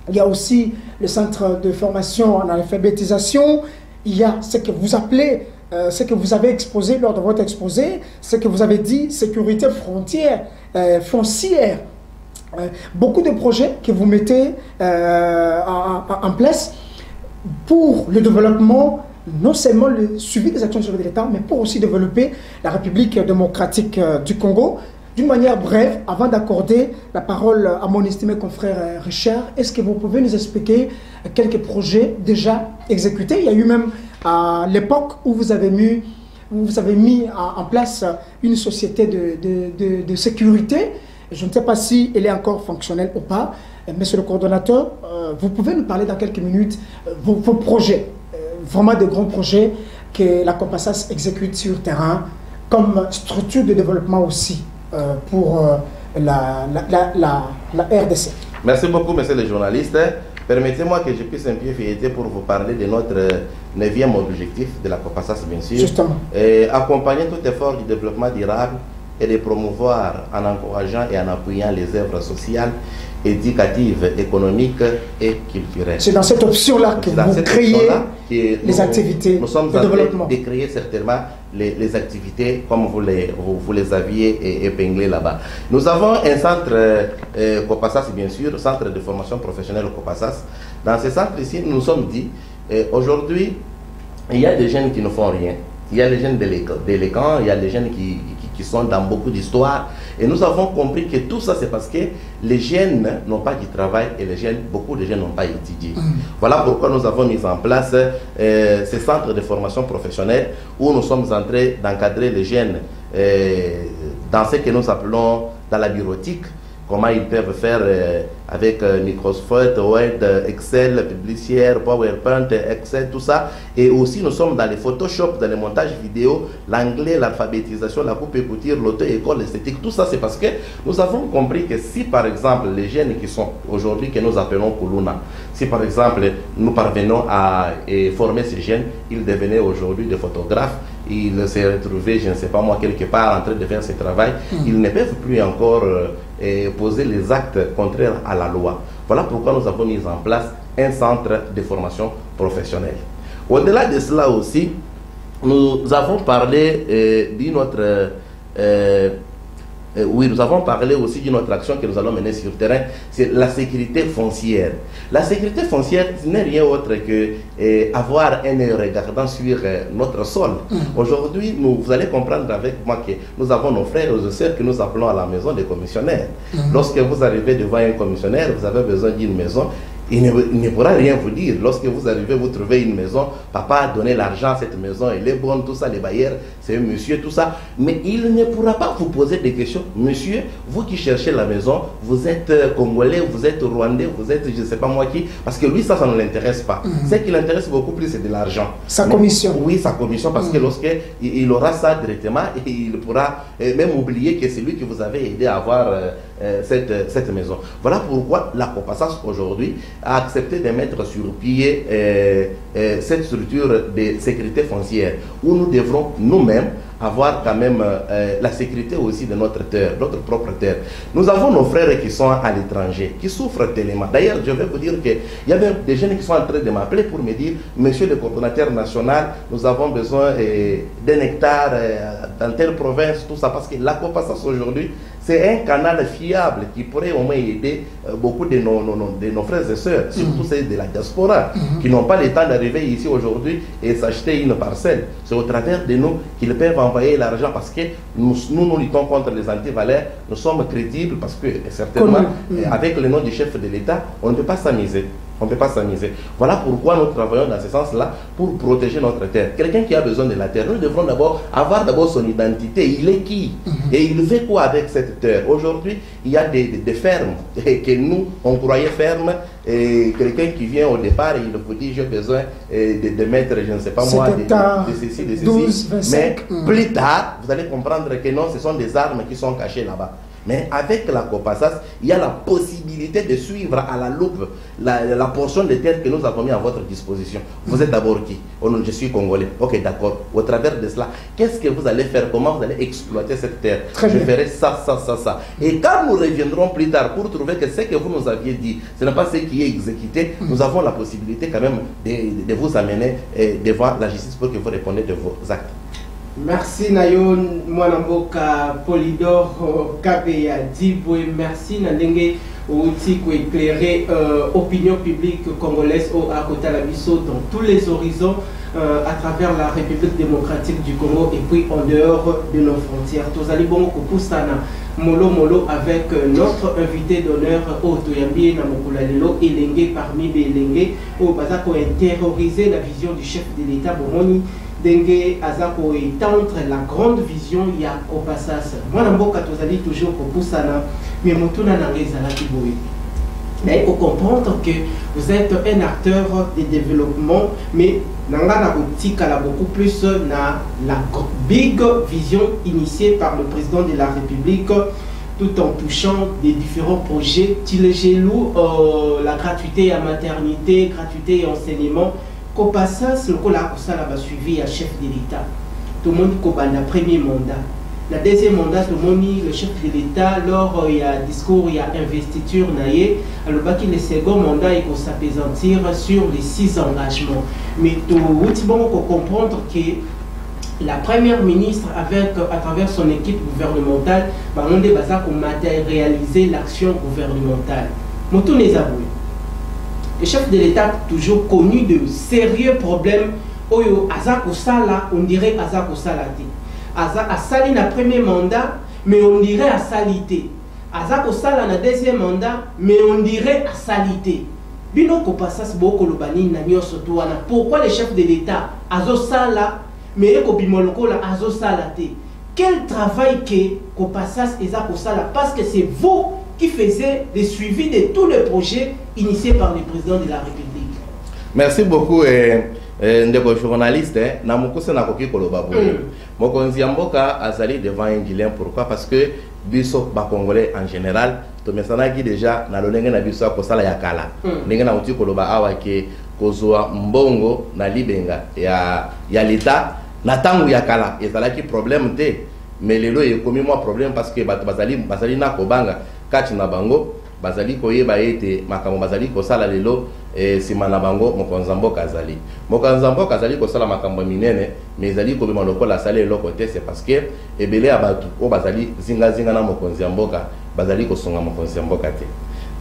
Il y a aussi le centre de formation en alphabétisation. Il y a ce que vous appelez, ce que vous avez exposé lors de votre exposé, ce que vous avez dit, sécurité foncière. Beaucoup de projets que vous mettez en place pour le développement, non seulement le suivi des actions de l'État, mais pour aussi développer la République démocratique du Congo. D'une manière brève, avant d'accorder la parole à mon estimé confrère Richard, est-ce que vous pouvez nous expliquer quelques projets déjà exécutés? Il y a eu même à l'époque où vous avez mis en place une société de sécurité. Je ne sais pas si elle est encore fonctionnelle ou pas. Monsieur le coordonnateur, vous pouvez nous parler dans quelques minutes vos projets, vraiment de grands projets que la COPASAS exécute sur terrain, comme structure de développement aussi pour la RDC. Merci beaucoup, monsieur le journaliste. Permettez-moi que je puisse un peu feuilleter pour vous parler de notre 9e objectif de la COPASAS, bien sûr. Justement. Accompagner tout effort du développement durable et de promouvoir en encourageant et en appuyant les œuvres sociales, éducatives, économiques et culturelles. C'est dans cette option-là que vous créez les activités de développement. Nous sommes en train de créer certainement les activités comme vous les aviez épinglées là-bas. Nous avons un centre COPASAS, bien sûr, centre de formation professionnelle COPASAS. Dans ce centre ici, nous nous sommes dit, aujourd'hui, il y a des jeunes qui ne font rien. Il y a les jeunes délinquants, il y a les jeunes qui sont dans beaucoup d'histoires. Et nous avons compris que tout ça, c'est parce que les jeunes n'ont pas du travail et beaucoup de jeunes n'ont pas étudié. Voilà pourquoi nous avons mis en place ces centres de formation professionnelle où nous sommes en train d'encadrer les jeunes dans ce que nous appelons dans la bureautique. Comment ils peuvent faire avec Microsoft, Word, Excel, Publicière, PowerPoint, Excel, tout ça. Et aussi, nous sommes dans les Photoshop, dans les montages vidéo, l'anglais, l'alphabétisation, la coupe et couture, l'auto-école, l'esthétique. Tout ça, c'est parce que nous avons compris que si, par exemple, les jeunes qui sont aujourd'hui, que nous appelons Kuluna, si, par exemple, nous parvenons à former ces jeunes, ils devenaient aujourd'hui des photographes, ils se retrouvaient, je ne sais pas moi, quelque part en train de faire ce travail, ils ne peuvent plus encore poser les actes contraires à la loi. Voilà pourquoi nous avons mis en place un centre de formation professionnelle. Au-delà de cela aussi, nous avons parlé d'une autre... oui, nous avons parlé aussi d'une autre action que nous allons mener sur le terrain, c'est la sécurité foncière. La sécurité foncière n'est rien autre que avoir un œil regardant sur notre sol. Aujourd'hui, vous allez comprendre avec moi que nous avons nos frères et nos sœurs que nous appelons à la maison des commissionnaires. Lorsque vous arrivez devant un commissionnaire, vous avez besoin d'une maison. Il ne pourra rien vous dire. Lorsque vous arrivez, vous trouvez une maison, papa a donné l'argent à cette maison, elle est bonne, tout ça, les bailleurs, c'est un monsieur, tout ça. Mais il ne pourra pas vous poser des questions. Monsieur, vous qui cherchez la maison, vous êtes congolais, vous êtes rwandais, vous êtes je ne sais pas moi qui, parce que lui, ça ne l'intéresse pas. Ce qui l'intéresse beaucoup plus, c'est de l'argent. Sa commission. Oui, sa commission, parce que lorsqu'il aura ça directement, il pourra même oublier que c'est lui qui vous avait aidé à avoir cette maison. Voilà pourquoi la COPASAS aujourd'hui a accepté de mettre sur pied cette structure de sécurité foncière où nous devrons nous-mêmes avoir quand même la sécurité aussi de notre terre, notre propre terre. Nous avons nos frères qui sont à l'étranger, qui souffrent tellement. D'ailleurs, je vais vous dire qu'il y a même des jeunes qui sont en train de m'appeler pour me dire, monsieur le coordonnateur national, nous avons besoin d'un hectare dans telle province, tout ça, parce que la COPASAS aujourd'hui, c'est un canal fiable qui pourrait au moins aider beaucoup de nos frères et sœurs, surtout ceux de la diaspora, qui n'ont pas le temps d'arriver ici aujourd'hui et s'acheter une parcelle. C'est au travers de nous qu'ils peuvent envoyer l'argent parce que nous luttons contre les antivaleurs, nous sommes crédibles parce que certainement, avec le nom du chef de l'État, on ne peut pas s'amuser. On ne peut pas s'amuser. Voilà pourquoi nous travaillons dans ce sens-là pour protéger notre terre. Quelqu'un qui a besoin de la terre, nous devrons avoir son identité. Il est qui? Et il fait quoi avec cette terre? Aujourd'hui, il y a des fermes que nous, on croyait fermes. Et quelqu'un qui vient au départ, il vous dit j'ai besoin de mettre, je ne sais pas moi, de ceci. 12, 25, mais plus tard, vous allez comprendre que non, ce sont des armes qui sont cachées là-bas. Mais avec la COPASAS, il y a la possibilité de suivre à la loupe la portion de terre que nous avons mis à votre disposition. Vous êtes d'abord qui? Oh non, je suis congolais. Ok, d'accord. Au travers de cela, qu'est-ce que vous allez faire? Comment vous allez exploiter cette terre? Je ferai ça, ça, ça, ça. Et quand nous reviendrons plus tard pour trouver que ce que vous nous aviez dit, ce n'est pas ce qui est exécuté, nous avons la possibilité quand même de vous amener devant la justice pour que vous répondiez de vos actes. Merci Nayon Mwanamboka Polydor Kabeya Dibwe. Merci Nandenge outil pour éclairer opinion publique congolaise au Akotalabiso dans tous les horizons à travers la République démocratique du Congo et puis en dehors de nos frontières. Tozali bongo kopusana Molo avec notre invité d'honneur Otoyambi Namokula Lelo Elenge parmi les Elenge au Bazako intérioriser la vision du chef de l'État Bomoni Dengue Azako étendre la grande vision il y a au passage. Moi Namboka Tozali toujours kopusana mais Motuna Nangezala Kiboui. Mais il faut comprendre que vous êtes un acteur de développement, mais Nangana Boutique a beaucoup plus na la big vision initiée par le président de la République, tout en touchant des différents projets. Tilegelou, la gratuité à maternité, gratuité et enseignement. Kopassa, c'est le coup là ça l'a suivi à chef de l'État. Tout le monde a premier mandat. La deuxième mandat, le chef de l'État, lors il y a discours, il y a investiture, alors le second mandat, il faut s'apaisantir sur les 6 engagements. Mais tout le monde faut comprendre que la première ministre, à travers son équipe gouvernementale, on a matérialiser l'action gouvernementale. Moto les avoués. Le chef de l'État toujours connu de sérieux problèmes. Oyo Azako Sala, on dirait Azako Salati. A sali na premier mandat, mais on dirait à salité. Azako Sala na deuxième mandat, mais on dirait à salité. Bino Kopasas Boko Lobani na nyoso tuana. Pourquoi le chef de l'État Azo Sala, mais Eko Bimoloko la Azo Salate? Quel travail que Kopasas Ezako Sala? Parce que c'est vous qui faisiez le suivi de tous les projets initiés par le président de la République. Merci beaucoup. Ndeko journaliste na mukuse na koki koloba boye mokonzi mboka azali devant un dilemme. Pourquoi? Parce que biso ba congolais en général to mesana ki déjà na lolenge na biso ko sala ya kala ndenge na uti koloba awa ke kozwa mbongo na libenga ya l'état na tangu ya kala ezalaki problème te, mais lelo e komi moi problème parce que bazali na kobanga kati na bango bazali koyeba ete makambo bazali kosala lelo sima na bango mokonzi mboka azali. Mokonzi mboka azali kosala makambo minene, mais ezali kobima lokola asali eloko te, c'est parce que ebele abatu o bazali zinga na mokonzi mboka bazali kosonga mokonzi mboka te.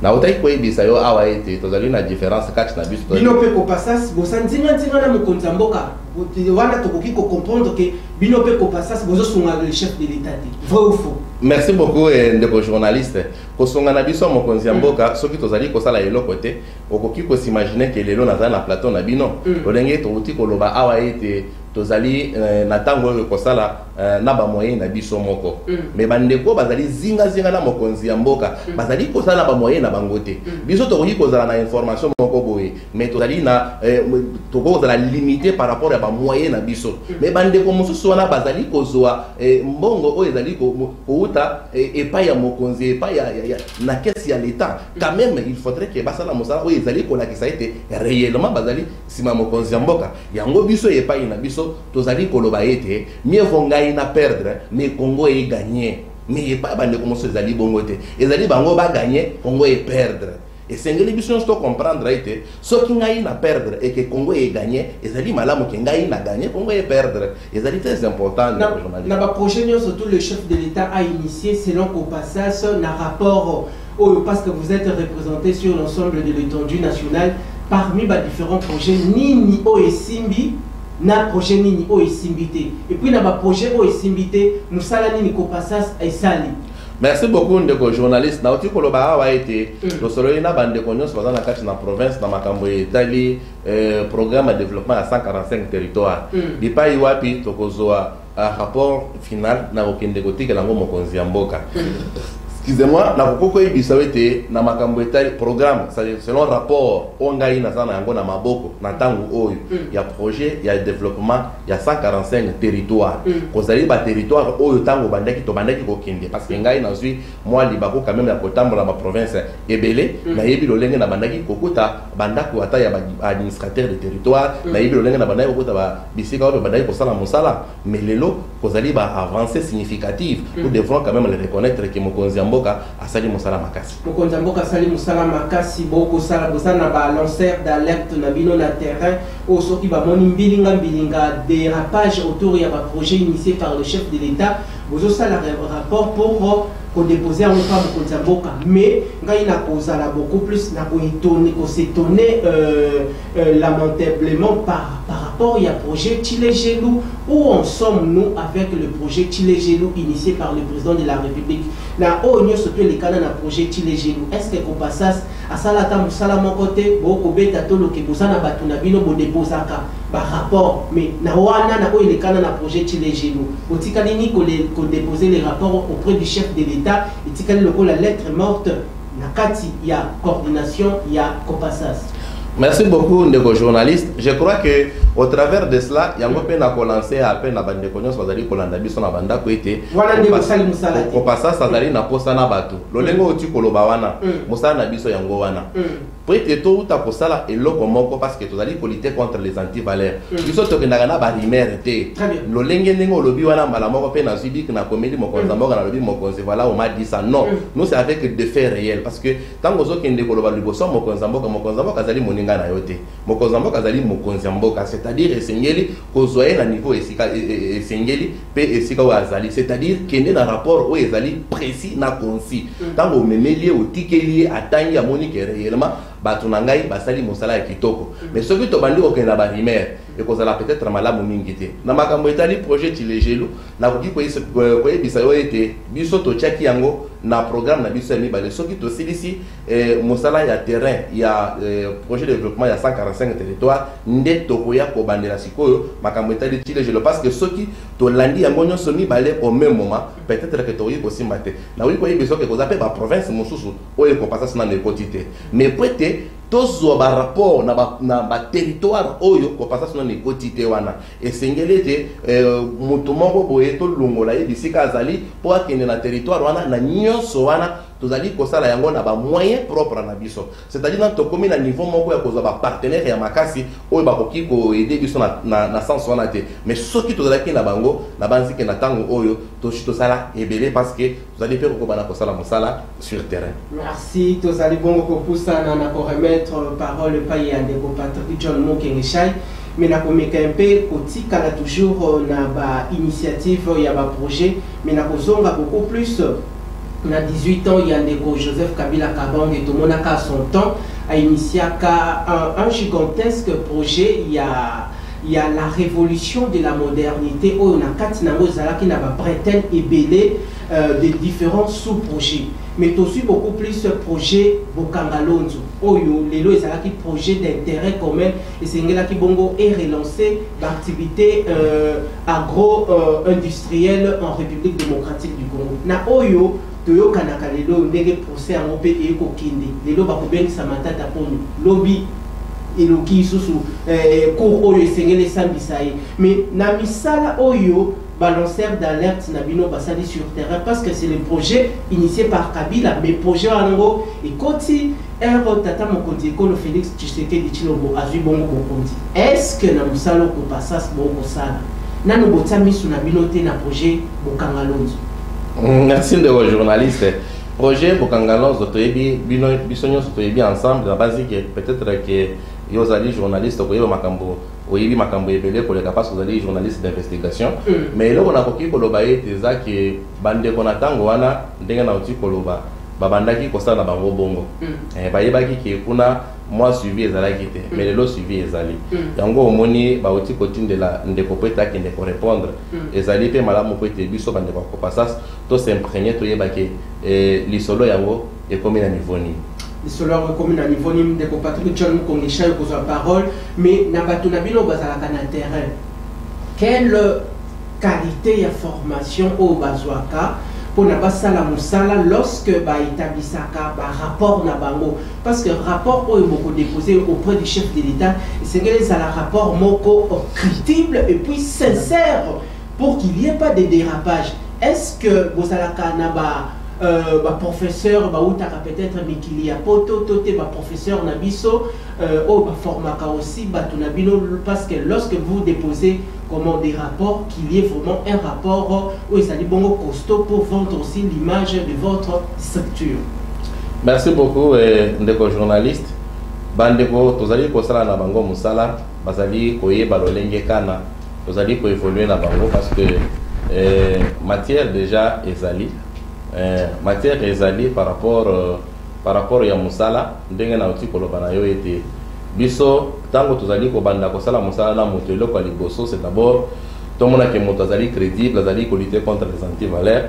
Na utai koyebisa yo awa ete tozali na différence kati na biso bino pe ko passas bosanzinga na mokonzi mboka wana tokoki ko comprendre que bino pe ko passas bozo songa le chef de l'État. Vrai ou faux? Merci beaucoup ndeko journaliste. Kosonga na biso mokonzi mboka soki tozali kosala eloko te okoki ko s'imaginer que lelo naza na plateau na bino olenge to uti koloba awa ete tozali na tango kosala na ba moyen na biso moko mais bandeko bazali zinga na mokonzi mboka bazali kosala ba moyen na bangote biso tokoki kozala na information moko boye mais tozali na toko zala limité par rapport à ba moyen na biso mais bandeko mosusu wana bazali kozwa mbongo o ezali ko uta epa ya mokonzi epa ya na kesi ya l'État. Quand même il faudrait que basala mosala o ezali ko la ki ça été réellement bazali sima mokonzi mboka yango biso epa ina biso tozali koloba ete mieux vaut ngai na perdre mais Congo est gagné, mais pas bandeko mosusu ezali bongo te ezali bango ba gagner Congo est perdre. Et c'est une émission que comprendre ete soki ngai na perdre et que Congo est gagné ezali malamu ke ngai na gagner Congo est perdre ezali très important. Na ba projet surtout le chef de l'État a initié selon qu'au passage na rapport parce que vous êtes représenté sur l'ensemble de l'étendue nationale parmi les différents projets Nini Oesimbi na projet Nini Oesimbité et puis na ba projet Oesimbité Moussala Nini Kopasas et Sali. Merci beaucoup ndeko journaliste na uti koloba awa ete lo solo ina bande konyo soza na kati na province na makambo etali programme de développement à 145 territoires bipai wapi tokozwa rapport final na okende kotika na mokonzi mboka. excusez-moi, na kokoko ibisawete na makambo etali programme, selon rapport ongai na sana yango na maboko na tangu oyo ya projet ya développement ya 145 territoires. Kozali ba territoire oyo tango bandaki to bandaki kokende parce que ngai na zui moi libako quand même ya kotambola ma province ebele na yebi lolenge na bandaki kokuta bandako ata ya administrateur de territoire na yebi lolenge na bandaki kokuta ba bisika oyo bandaki kosala musala mais lelo kozali ba avancée significative. Nous devons quand même le reconnaître que mokonzi mboka asali musala makasi. Mokonzi mboka asali musala makasi boko sala bosana ba lanceur d'alerte na bino na terrain au soki ba moni mbilinga dérapage autour ya ba projet initié par le chef de l'État. Bozo sala rapport pour déposer en cas mokonzi mboka mais ngai na kozala beaucoup plus na ko s'étonner lamentablement par rapport à projet Chile Gelou. Où en sommes-nous avec le projet Chile Gelou initié par le président de la République? Na onyo soto les canaux na projet Chile Gelou. Est-ce que Kopasas à salata musala mon côté boko beta tolo ke bosana batuna bino bo déposaka par rapport mais na wana na les canaux na projet Chile Gelou. Botikali ni ko déposer les rapports auprès du chef de l'État et tikali loko la lettre morte na kati ya coordination ya Kopasas. Merci beaucoup, ndeko journaliste. Je crois que au travers de cela, il y a un peu de lancer à peine la bande de cognos, vous allez kolanda biso na banda ko été. Voilà ndeko sali musala. Ko passa ça dali na posa na bato. Lolengo oti koloba wana. Musala na biso yango wana. Peut-être tout ta kosala et loko moko parce que tu allez lutter contre les antivaleurs. Biso to kendaka na ba rimere te. Lolenge nengo lobi wana mala moko pe na zubi na comédie mokonza moko na lobi mokonze voilà on m'a dit ça non. Nous c'est avec des faits réels parce que tant que zo kende koloba liboso mokonza moko azali moninga na yote. Mokonza moko azali mokonza mboka c'est-à-dire esengeli kozoye na niveau esengeli pe esika wa azali c'est-à-dire kende na rapport o ezali précis na concis. Tant que memeli o tikeli atangi amoni que réellement batunangai basali mosala ya kitoko mais ce que to bandi okenda ba rimer et kozala peut-être malamu mingi te na makambo etali projet Chile Gelou na koki ko ebisa yo ete biso to chaki yango na programme na biso ya mibale soki to silisi mosala ya terrain ya projet de développement ya 145 territoires nde tokoya ko bandela sikoyo makambo etali Chile Gelou parce que soki to landi yango nyonso mibale au même moment peut-être que to yi ko simbate na wi ko yebiso ke kozape ba province mosusu oyo ko passa na nekotite mais peut tous ba rapport na ba territoire oyo ko passa na nekotite wana esengelete mutu moko boye to lungola ye bisika azali po akende na territoire wana na nyonso wana tozali kosala yango na ba moyen propre na biso c'est-à-dire dans to komi na niveau moko ya kozwa ba partenaire ya makasi oyo ba koki ko aider biso na sens wana te mais soki tozalaki na bango na banzike na tango oyo to sala ebele parce que tozali pe ko bana kosala mosala sur terrain. Merci tozali bongo ko poussa na ko remettre parole pa ya ndeko Patrick John Mokengeshai mais na ko meka un peu kotika la toujours na ba initiative ya ba projet mais na ko zonga beaucoup plus. On a 18 ans, il y a Joseph Kabila Kabang et tout le monde a son temps a initié un gigantesque projet. Il y a la révolution de la modernité. On a 4 qui n'a pas prêté et belé de différents sous-projets. Mais aussi beaucoup plus de projets Bokangalonzo. Oyo, les lois, qui projet d'intérêt commun. Et c'est là qui bongo est relancé l'activité agro-industrielle en République démocratique du Congo. Na Oyo, Toyo Kanaka lelo ndenge procès en OP et kokinde. Lelo bakobengi samatata ponu. Lobby eloki susu cour oyo esengeli sambisaye. Mais na misala oyo balanceur d'alerte na bino basali sur terrain parce que c'est le projet initié par Kabila mais projet ango et koti tata mokonzi ko Félix Tshisekedi Tshilombo azui bongo bokonzi. Est-ce que na musala ko passas bongo sala nanu botami suna bino te na projet Bokangalonzo? Merci de vos journalistes. Projet Bokangalonzo toyebi bino bisonyo toyebi ensemble la base que peut-être que yozali journaliste ko yeba makambo oyebi makambo ebele ko le capable ozali journaliste d'investigation mais là on a koki koloba ete za ke bande ko na tango wana ndenge na uti koloba babandaki ko sala bango bongo bayebaki ke kuna moi suivi ezalaki te mais lelo suivi ezali yango omoni bauti kotindela ndeko peta ki ndeko répondre ezali pe malamu ko ete biso bandeko ko passas to s'imprégner to yebaki lisolo yango ekomi na niveau ni lisolo yango ekomi na niveau ni ndeko Patrick John Mokengeshai ko sa parole mais na bato na bino bazalaka na terrain quelle qualité ya formation au bazwaka pour na basala musala lorsque ba établissaka ba rapport na bango parce que rapport oyo moko déposé auprès du chef de l'État c'est que les rapport moko crédible et puis sincère pour qu'il n'y ait pas de dérapage. Est-ce que vous allez professeur peut-être mais qu'il y a professeur nabiso formaka aussi parce que lorsque vous déposez comment des rapports qu'il y ait vraiment un rapport où il s'agit bon costaud pour vendre aussi l'image de votre structure. Merci beaucoup ndeko journaliste bandeko tozali kosala na bango musala bazali koyeba lolenge kana tozali ko évoluer na bango parce que matière déjà ezali matière ezali par rapport ya musala ndenge na uti koloba na yo ete biso tango tozali ko banda ko sala musala na moto eloko liboso c'est d'abord tomona ke moto azali crédible azali ko lutter contre les antivaleurs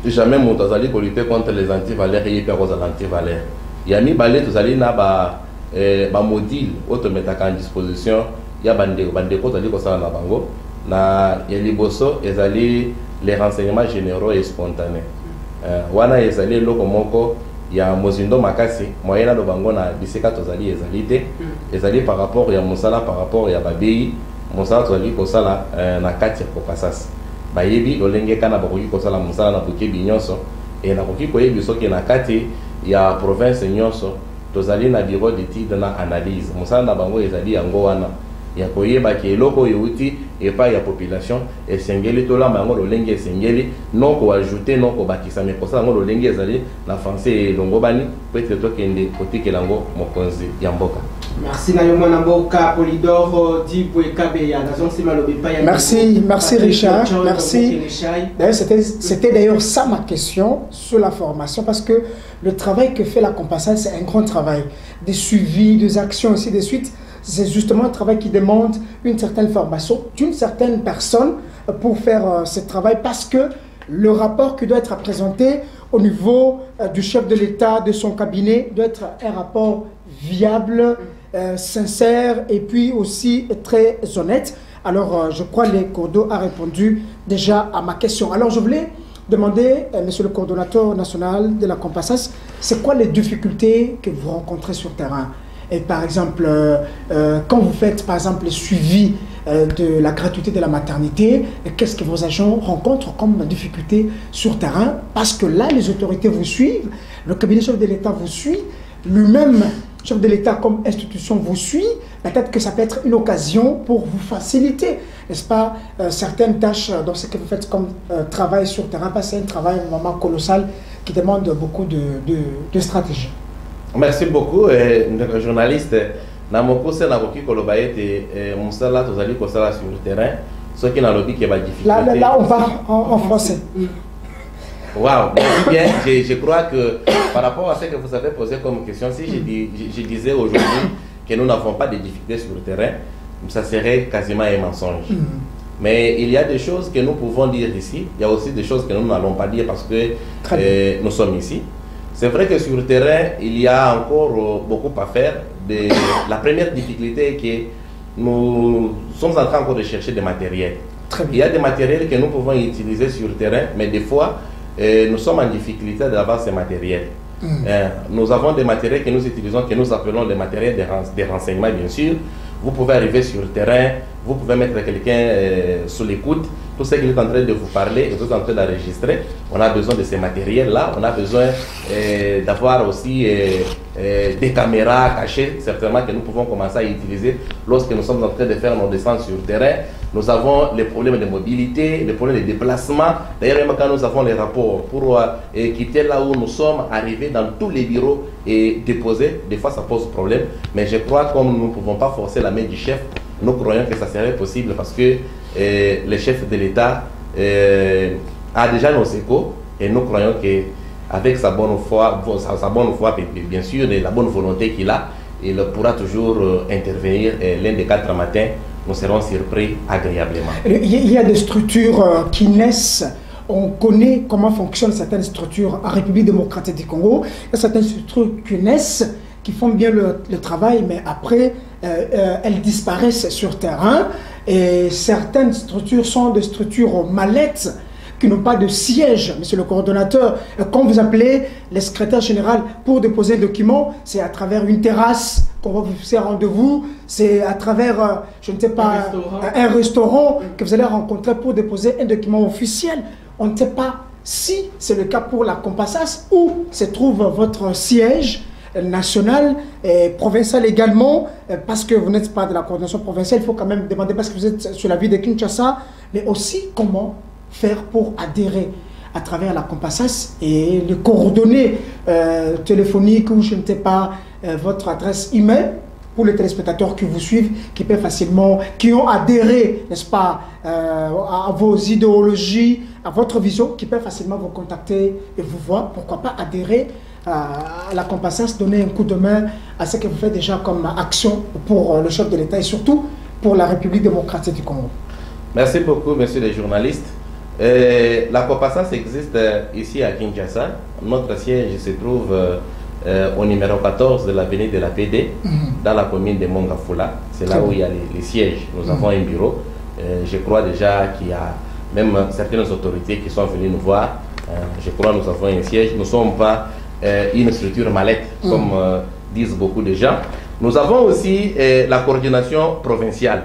jamais moto azali ko lutter contre les antivaleurs et pas aux antivaleurs ya mi balé tozali na ba module autometaka en disposition ya bandeko tozali ko sala na bango na ya liboso ezali les renseignements généraux et spontanés wana ezali loko moko ya mozindo makasi moyena do bango na bisika tozali ezali te ezali par rapport ya musala par rapport ya babeyi musala tozali kosala na kati ya kopasasi bayebi lolenge kana bakoki kosala musala na bokebi nyonso e nakoki koyebi soki na kati ya province nyonso tozali na bureau d'étude na analyse musala na bango ezali yango wana ya koyeba ke eloko euti epai ya population esengeli tolamba yango lolenge esengeli non ko ajouter non ko bakisa mais kosala yango lolenge ezali na français elongo bani peut-être tokende kotikela yango mokonzi ya mboka. Merci Nayomana Mboka Polydore Dibwe Kabeya. Merci Richard. Merci. D'ailleurs, c'était d'ailleurs ça ma question sur la formation parce que le travail que fait la Compassas, c'est un grand travail. Des suivis, des actions, ainsi de suite. C'est justement un travail qui demande une certaine formation d'une certaine personne pour faire ce travail parce que le rapport qui doit être présenté au niveau du chef de l'État, de son cabinet, doit être un rapport viable, sincère et puis aussi très honnête. Alors, je crois que le Cordo a répondu déjà à ma question. Alors, je voulais demander, monsieur le coordonnateur national de la Compassas, c'est quoi les difficultés que vous rencontrez sur terrain? Et par exemple, quand vous faites par exemple le suivi de la gratuité de la maternité, qu'est-ce que vos agents rencontrent comme difficulté sur terrain? Parce que là, les autorités vous suivent, le cabinet chef de l'État vous suit, lui-même, chef de l'État comme institution vous suit, peut-être que ça peut être une occasion pour vous faciliter, n'est-ce pas, certaines tâches dans ce que vous faites comme travail sur terrain, parce que c'est un travail vraiment colossal qui demande beaucoup de stratégie. Merci beaucoup, journaliste. Na moko se na koki koloba ete musala tozali kosala sur le terrain, ce qui na lobby qui va difficulté. Là on va en français. Waouh, merci bien. Je crois que par rapport à ce que vous avez posé comme question, si je disais aujourd'hui que nous n'avons pas de difficultés sur le terrain, ça serait quasiment un mensonge. Mais il y a des choses que nous pouvons dire ici, il y a aussi des choses que nous n'allons pas dire parce que nous sommes ici. C'est vrai que sur le terrain, il y a encore beaucoup à faire. La première difficulté est que nous sommes en train encore de chercher des matériels. Il y a des matériels que nous pouvons utiliser sur le terrain, mais des fois, nous sommes en difficulté d'avoir ces matériels. Nous avons des matériels que nous utilisons, que nous appelons les matériels de renseignement, bien sûr. Vous pouvez arriver sur le terrain, vous pouvez mettre quelqu'un sous l'écoute. Tout ce qu'il est en train de vous parler, vous êtes en train d'enregistrer. On a besoin de ces matériels-là. On a besoin d'avoir aussi des caméras cachées, certainement que nous pouvons commencer à utiliser lorsque nous sommes en train de faire nos descentes sur le terrain. Nous avons les problèmes de mobilité, les problèmes de déplacement. D'ailleurs, même quand nous avons les rapports pour quitter là où nous sommes, arriver dans tous les bureaux et déposer, des fois ça pose problème. Mais je crois que comme nous ne pouvons pas forcer la main du chef, nous croyons que ça serait possible parce que le chef de l'État a déjà nos échos et nous croyons qu'avec sa bonne foi, bien sûr, et la bonne volonté qu'il a, il pourra toujours intervenir l'un des 4 matins. Nous serons surpris agréablement. Il y a des structures qui naissent. On connaît comment fonctionnent certaines structures en République démocratique du Congo. Il y a certaines structures qui naissent, qui font bien le travail, mais après, elles disparaissent sur terrain. Et certaines structures sont des structures mallettes qui n'ont pas de siège, monsieur le coordonnateur. Quand vous appelez les secrétaires généraux pour déposer un document, c'est à travers une terrasse qu'on va vous fixer rendez-vous, c'est à travers, je ne sais pas, un restaurant que vous allez rencontrer pour déposer un document officiel. On ne sait pas si c'est le cas pour la Compassas, où se trouve votre siège national et provincial également, parce que vous n'êtes pas de la coordination provinciale, il faut quand même demander, parce que vous êtes sur la ville de Kinshasa, mais aussi comment faire pour adhérer à travers la Compassas et les coordonnées téléphoniques ou je ne sais pas, votre adresse email pour les téléspectateurs qui vous suivent, qui peuvent facilement, qui ont adhéré, n'est-ce pas, à vos idéologies, à votre vision, qui peuvent facilement vous contacter et vous voir, pourquoi pas adhérer à la Compassas, donner un coup de main à ce que vous faites déjà comme action pour le chef de l'État et surtout pour la République démocratique du Congo. Merci beaucoup, messieurs les journalistes. La Compassas existe ici à Kinshasa. Notre siège se trouve au numéro 14 de l'avenue de la PD, dans la commune de Mongafula. C'est là où il y a les sièges. Nous avons un bureau. Je crois déjà qu'il y a même certaines autorités qui sont venues nous voir. Je crois que nous avons un siège. Nous ne sommes pas une structure mallette, comme disent beaucoup de gens. Nous avons aussi la coordination provinciale.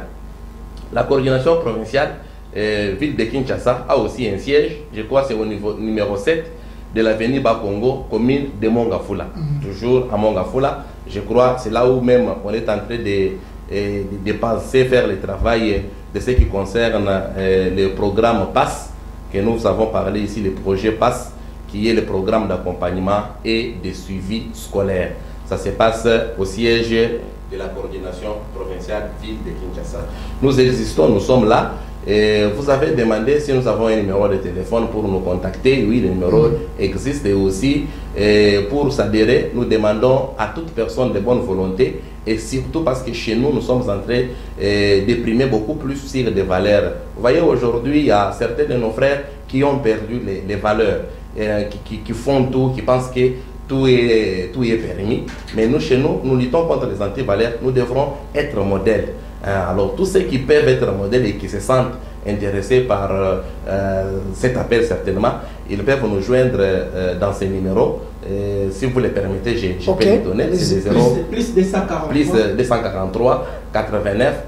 La coordination provinciale, ville de Kinshasa, a aussi un siège. Je crois que c'est au niveau numéro 7 de l'avenue Bakongo, commune de Mongafula. Toujours à Mongafula. Je crois que c'est là où même on est en train de penser faire le travail de ce qui concerne le programme PASS, que nous avons parlé ici, le projet PASS, qui est le programme d'accompagnement et de suivi scolaire. Ça se passe au siège de la coordination provinciale ville de Kinshasa. Nous existons, nous sommes là. Et vous avez demandé si nous avons un numéro de téléphone pour nous contacter. Oui, le numéro existe. Et aussi, pour s'adhérer, nous demandons à toute personne de bonne volonté, et surtout parce que chez nous, nous sommes en train de primer beaucoup plus sur des valeurs. Vous voyez, aujourd'hui, il y a certains de nos frères qui ont perdu les valeurs, qui font tout, qui pensent que tout est permis. Mais nous, chez nous, nous luttons contre les antivaleurs. Nous devrons être modèles. Alors, tous ceux qui peuvent être modèles et qui se sentent intéressés par cet appel, certainement, ils peuvent nous joindre dans ces numéros. Si vous le permettez, je peux les donner. C'est les 0 plus 243. Plus 243 89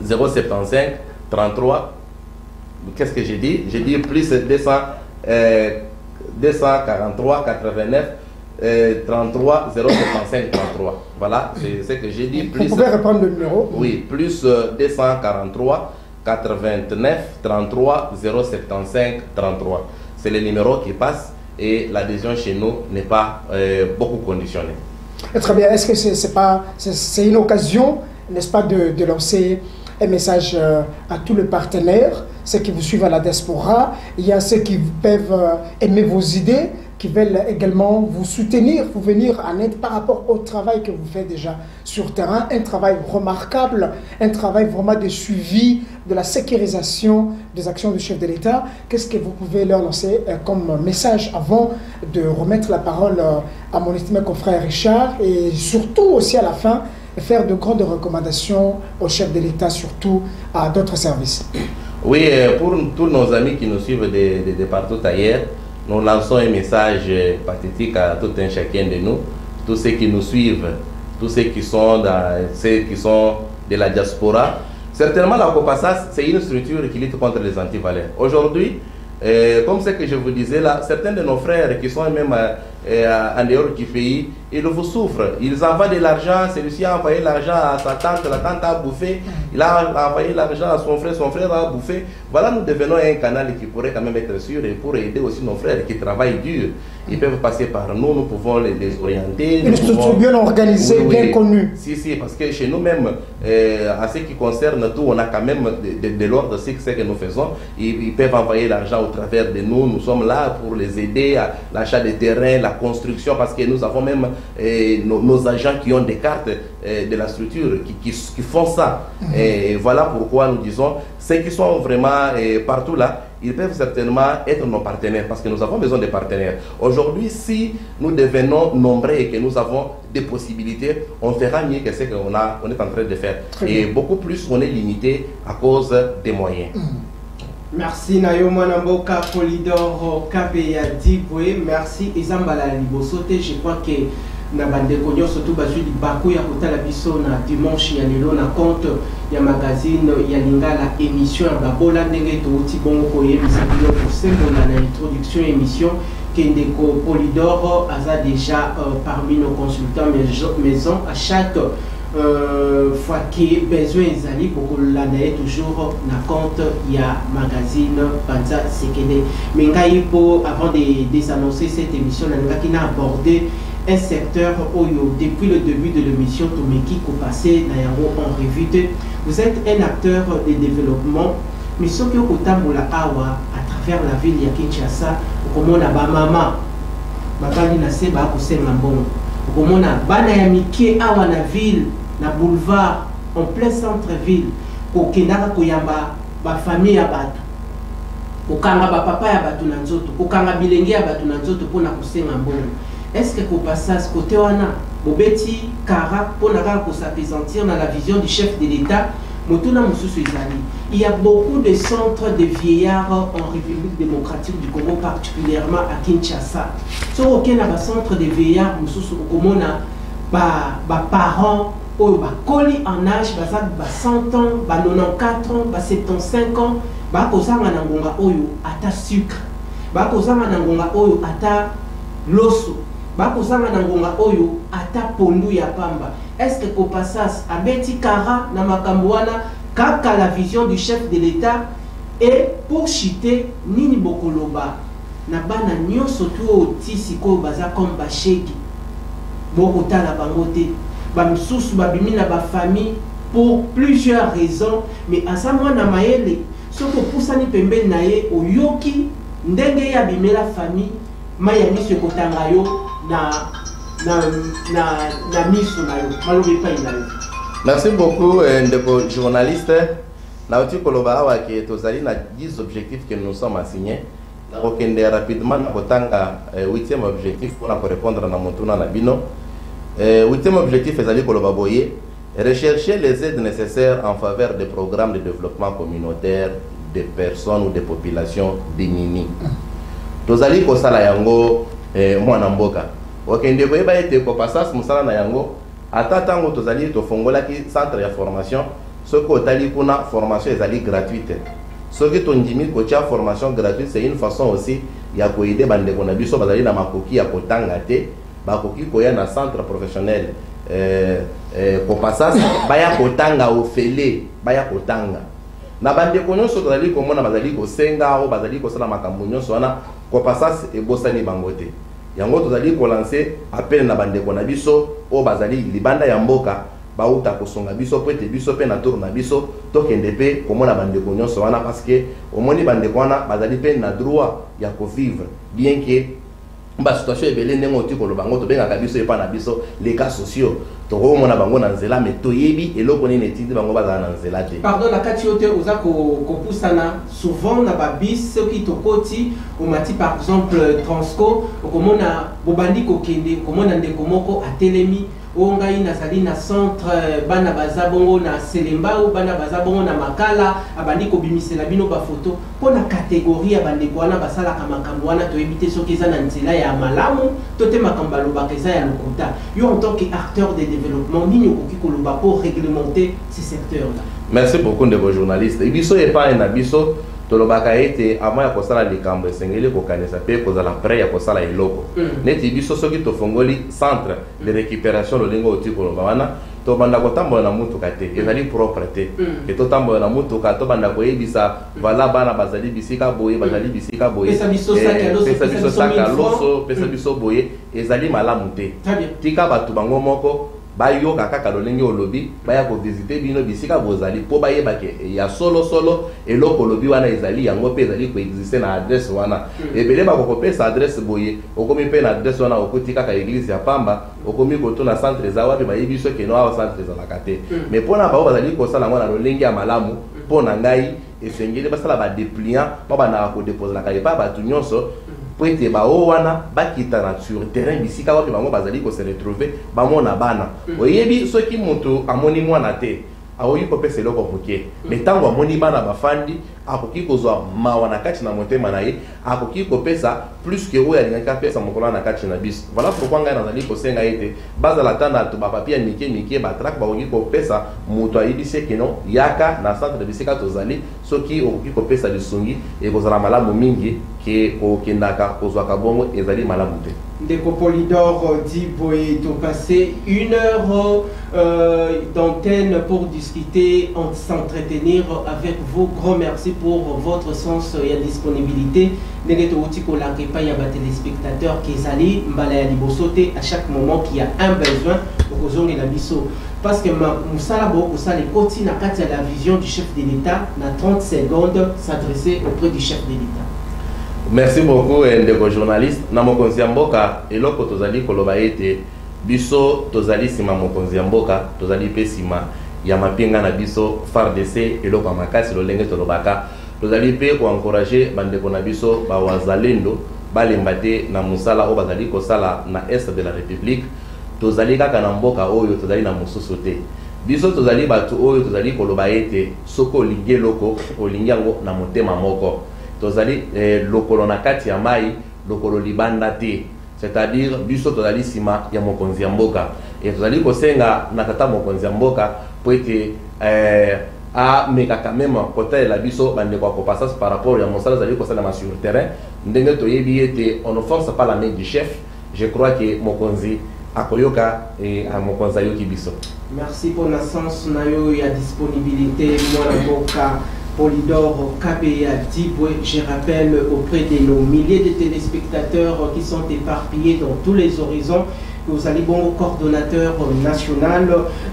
075 33. Qu'est-ce que j'ai dit? J'ai dit plus 243 89 33 075 33. Voilà, c'est ce que j'ai dit. Plus, vous pouvez reprendre le numéro? Oui, plus 243 89 33 075 33. C'est le numéro qui passe et l'adhésion chez nous n'est pas beaucoup conditionnée. Très bien. Est-ce que c'est une occasion, n'est-ce pas, de lancer un message à tous les partenaires, ceux qui vous suivent à la diaspora? Il y a ceux qui peuvent aimer vos idées, qui veulent également vous soutenir, vous venir en aide par rapport au travail que vous faites déjà sur terrain, un travail remarquable, un travail vraiment de suivi de la sécurisation des actions du chef de l'État. Qu'est-ce que vous pouvez leur lancer comme message avant de remettre la parole à mon estimé confrère Richard, et surtout aussi à la fin faire de grandes recommandations au chef de l'État, surtout à d'autres services? Oui, pour tous nos amis qui nous suivent de partout ailleurs, nous lançons un message pathétique à tout un chacun de nous, tous ceux qui nous suivent, tous ceux qui sont de la diaspora. Certainement, la Compassas, c'est une structure qui lutte contre les antivaleurs. Aujourd'hui, comme ce que je vous disais là, certains de nos frères qui sont même en dehors du pays, ils vous souffrent. Ils envoient de l'argent, celui-ci a envoyé l'argent à sa tante, la tante a bouffé, il a envoyé l'argent à son frère a bouffé. Voilà, nous devenons un canal qui pourrait quand même être sûr, et pour aider aussi nos frères qui travaillent dur. Ils peuvent passer par nous, nous pouvons les orienter. Une structure bien organisée, bien connue. Si, parce que chez nous-mêmes, à ce qui concerne tout, on a quand même de l'ordre, c'est ce que nous faisons. Ils peuvent envoyer l'argent au travers de nous. Nous sommes là pour les aider à l'achat des terrains, la construction, parce que nous avons même nos agents qui ont des cartes de la structure, qui font ça. Et voilà pourquoi nous disons, ceux qui sont vraiment partout là, ils peuvent certainement être nos partenaires, parce que nous avons besoin de partenaires. Aujourd'hui, si nous devenons nombreux et que nous avons des possibilités, on fera mieux que ce qu'on est en train de faire. Et beaucoup plus, on est limité à cause des moyens. Merci Nayo Mwanamboka Polydor Kabeya Dibwe. Merci Ezambala Libosote. Je crois que na bande konyo surtout bazui baku ya kotala biso na dimanche ya lelo na compte ya magazine ya Lingala émission ya babola ndenge to uti bongo koyebisa bilo pour sembola na introduction émission Kendeko Polydor aza déjà parmi nos consultants maison à chaque fois que besoin ezali pour l'année toujours na compte ya magazine Panza Sekele. Mais avant de annoncer cette émission na aborder un secteur où depuis le début de l'émission Tomeki passé en revue. Vous êtes un acteur de développement, mais ce que vous awa à travers la ville de Kinshasa, comme on a ba mama, bakali na se ba kosenga mbongo, comme on a bana ya mike awa na ville, na boulevard, en plein centre-ville, ko kendaka koyamba ba famille ya batu, ko kanga ba papa ya batu na nzoto, ko kanga bilenge ya batu na nzoto pona kosenga mbongo. Est-ce que pour passer à ce côté, Bobeti, Kara, pour s'apaisantir dans la vision du chef de l'État, il y a beaucoup de centres de vieillards en République démocratique du Congo, particulièrement à Kinshasa. Sur aucun centre de vieillards, nous parents, coli en âge, 100 ans, 94 ans, 75 ans, bakozanga nangonga oyo ata sucre, bakozanga nangonga oyo ata loso. Bakozanga nangonga oyo ata pondu ya pamba. Est-ce que Kopasas abeti kara na makambuana kaka la vision du chef de l'État et pour chiter nini bokoloba na bana nyonso tu otisi ko baza comme basheki bokota la bangote ba msusu babimi na ba famille pour plusieurs raisons, mais asa mwana mayele soko pusani pembeni na ye oyoki ndenge ya bimela famille maya miso kotanga yo Merci beaucoup, ndeko journaliste. Na uti koloba awa ke tozali na 10 objectifs que nous sommes assignés. Na kokende rapidement na kotanga 8e objectif pour répondre na motuna na bino. 8e objectif ezali koloba boye rechercher les aides nécessaires en faveur des programmes de développement communautaire des personnes ou des populations démunies. Tozali kosala yango mwana mboka okende koyeba ete kopasas musala na yango ata tango tozali tofongolaki centre ya formation soko otali kuna formation ezali gratuite soki tondimi kotia formation gratuite c'est une façon aussi ya koide bandeko na biso bazali na makoki ya kotanga te bakoki koya na centre professionnel kopasas baya kotanga ofele baya kotanga na bandeko nyonso tozali komona bazali kosenga o bazali kosala makambo nyonso wana kopasas ebosani bango te yango tozali kolancer appel na bandeko na biso o bazali libanda ya mboka bauta kosonga biso po ete biso pe na tour na biso tokende pe komona bandeko nyonso wana parce que omoni bandeko wana bazali pe na droit ya kovivre bien que ba situation ebele ndenge oti koloba bango tobengaka biso epa na biso les cas sociaux tokomona bango na nzela mais toyebi eloko nini etindi bango bazala na nzela te. Pardon la kati ote oza kopusana souvent na babis soki tokoti omati par exemple Transco okomona bobandi kokende komona ndeko moko atelemi ongai nazali na centre bana baza bongo na Selemba ou bana baza bongo na Makala abandi kobimisela bino ba photo pona catégorie ya bandeko wana basala kamakambo wana toyebite soki eza na nzela ya malamu tote makambo aloba keza ya lokuta yo en tant qu'acteur de développement nini okoki koloba pour réglementer ce secteur là. Merci beaucoup de vos journalistes. Ibiso epa na biso tolobaka ete ama ya kosala likambo esengeli kokanisa pe kozala prêt ya kosala eloko neti biso soki tofongoli centre de récupération lolingo oti koloba wana tobanda kotambola na mutuka te ezali propre te ke totambola na mutuka tobanda koyebisa vala bana bazali bisika boye bazali bisika boye pesa biso saka loso pesa biso boye ezali malamu te tika batu bango moko bayoka kaka lolenge olobi baya ko visiter bino bisika bozali po bayeba ke ya solo eloko olobi wana ezali yango pe ezali ko exister na adresse wana ebele ba ko kopesa adresse boye okomi pe na adresse wana okoti kaka église ya Pamba okomi ko tona centre za wapi bayebi so ke no awa centre za nakate mais pona ba bazali ko sala ngona lolenge ya malamu pona ngai esengeli basala ba dépliant ba bana ko déposer la kaye ba batu nyonso po ete bao wana bakita na sur terrain bisika wapi bango bazali ko se retrouver bamona bana oyebi soki moto amoni mwana te aoyi kopesa eloko moke mais ntango amoni bana bafandi akoki kozwa mawa na kati na motema na ye akoki kopesa plus ke oyo alingaki apesa mokolo na kati na biso. Voilà pourquoi ngai nazali kosenga ete bazala tanda to bapapie mike batrake bakoki kopesa moto ayebisi eke non yaka na centre de bisika tozali soki okoki kopesa lisungi ekozala malamu mingi ke okendaka kozwaka bongo ezali malamu te. Ndeko Polydore Dibwe, tu passé 1 heure d'antenne pour discuter, s'entretenir avec vous. Grand merci pour votre sens et disponibilité. Ndeko Otiko la kepa ya ba téléspectateurs qui zali mbala ya libosote à chaque moment qu'il y a un besoin au kozongi na biso. Parce que musala boko sala koti na kati ya la vision du chef de l'État na 30 secondes s'adresser auprès du chef de l'État. Merci beaucoup ndeko journaliste. Na mokonzi ya mboka eloko tozali koloba ete biso tozali sima mokonzi ya mboka tozali pe sima ya mapinga na biso FARDC eloko makasi lolenge tolobaka tozali pe ko encourager bandeko na biso ba wazalendo balemba te na musala o bazali kosala na est de la République. Tozali kaka na mboka oyo tozali na mosusu te. Biso tozali batu oyo tozali koloba ete soko olingi loko olingi yango na motema moko. Tozali lokolo na kati ya mai lokolo libanda te, c'est-à-dire biso tozali sima ya mokonzi ya mboka et tozali kosenga na tata mokonzi ya mboka po ete a meka quand même côté la biso bande ko passas par rapport ya mosala tozali kosala sur le terrain ndenge toyebi ete on ne force pas la main du chef. Je crois que mokonzi akoyoka et a mokonzi ayoki biso. Merci pour la sens nayo ya disponibilité mwana mboka Polydore Kabea Dibwe. Je rappelle auprès de nos milliers de téléspectateurs qui sont éparpillés dans tous les horizons, nous allons bon coordonnateur national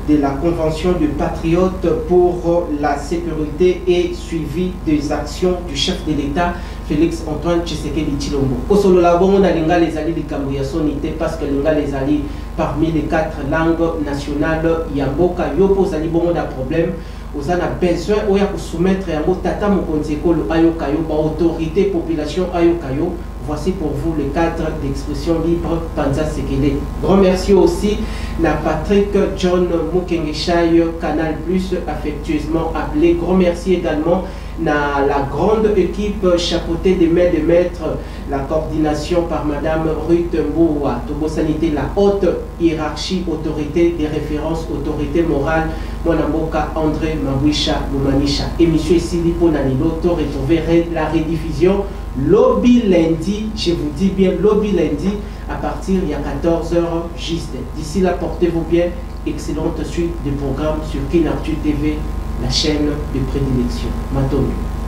de la Convention de patriotes pour la sécurité et suivi des actions du chef de l'État, Félix Antoine Tshisekedi Tshilombo. Osolo la bon on a linga les alliés de Kambouyasonité parce que linga les alliés parmi les 4 langues nationales Yamboka Yopo zali bon on a problème. Vous avez besoin de soumettre à Motata Mokonzekolo Ayokayo, autorité, population Ayokayo. Voici pour vous le cadre d'expression libre Panza Sekele. Grand merci aussi à Patrick John Mukengeshayo, Canal Plus, affectueusement appelé. Grand merci également à la grande équipe chapeautée des mains de maître, la coordination par Madame Ruth Mboua, Tobo Sanité, la haute hiérarchie, autorité des références, autorité morale, Mwanamboka André Mabouisha Lumanisha. Émission ici, Lipo Naniloto, retrouverez la rediffusion lobby lundi, je vous dis bien lobby lundi, à partir il y a 14h juste. D'ici là, portez-vous bien, excellente suite de programmes sur Kinartu TV, la chaîne de prédilection. Matomi.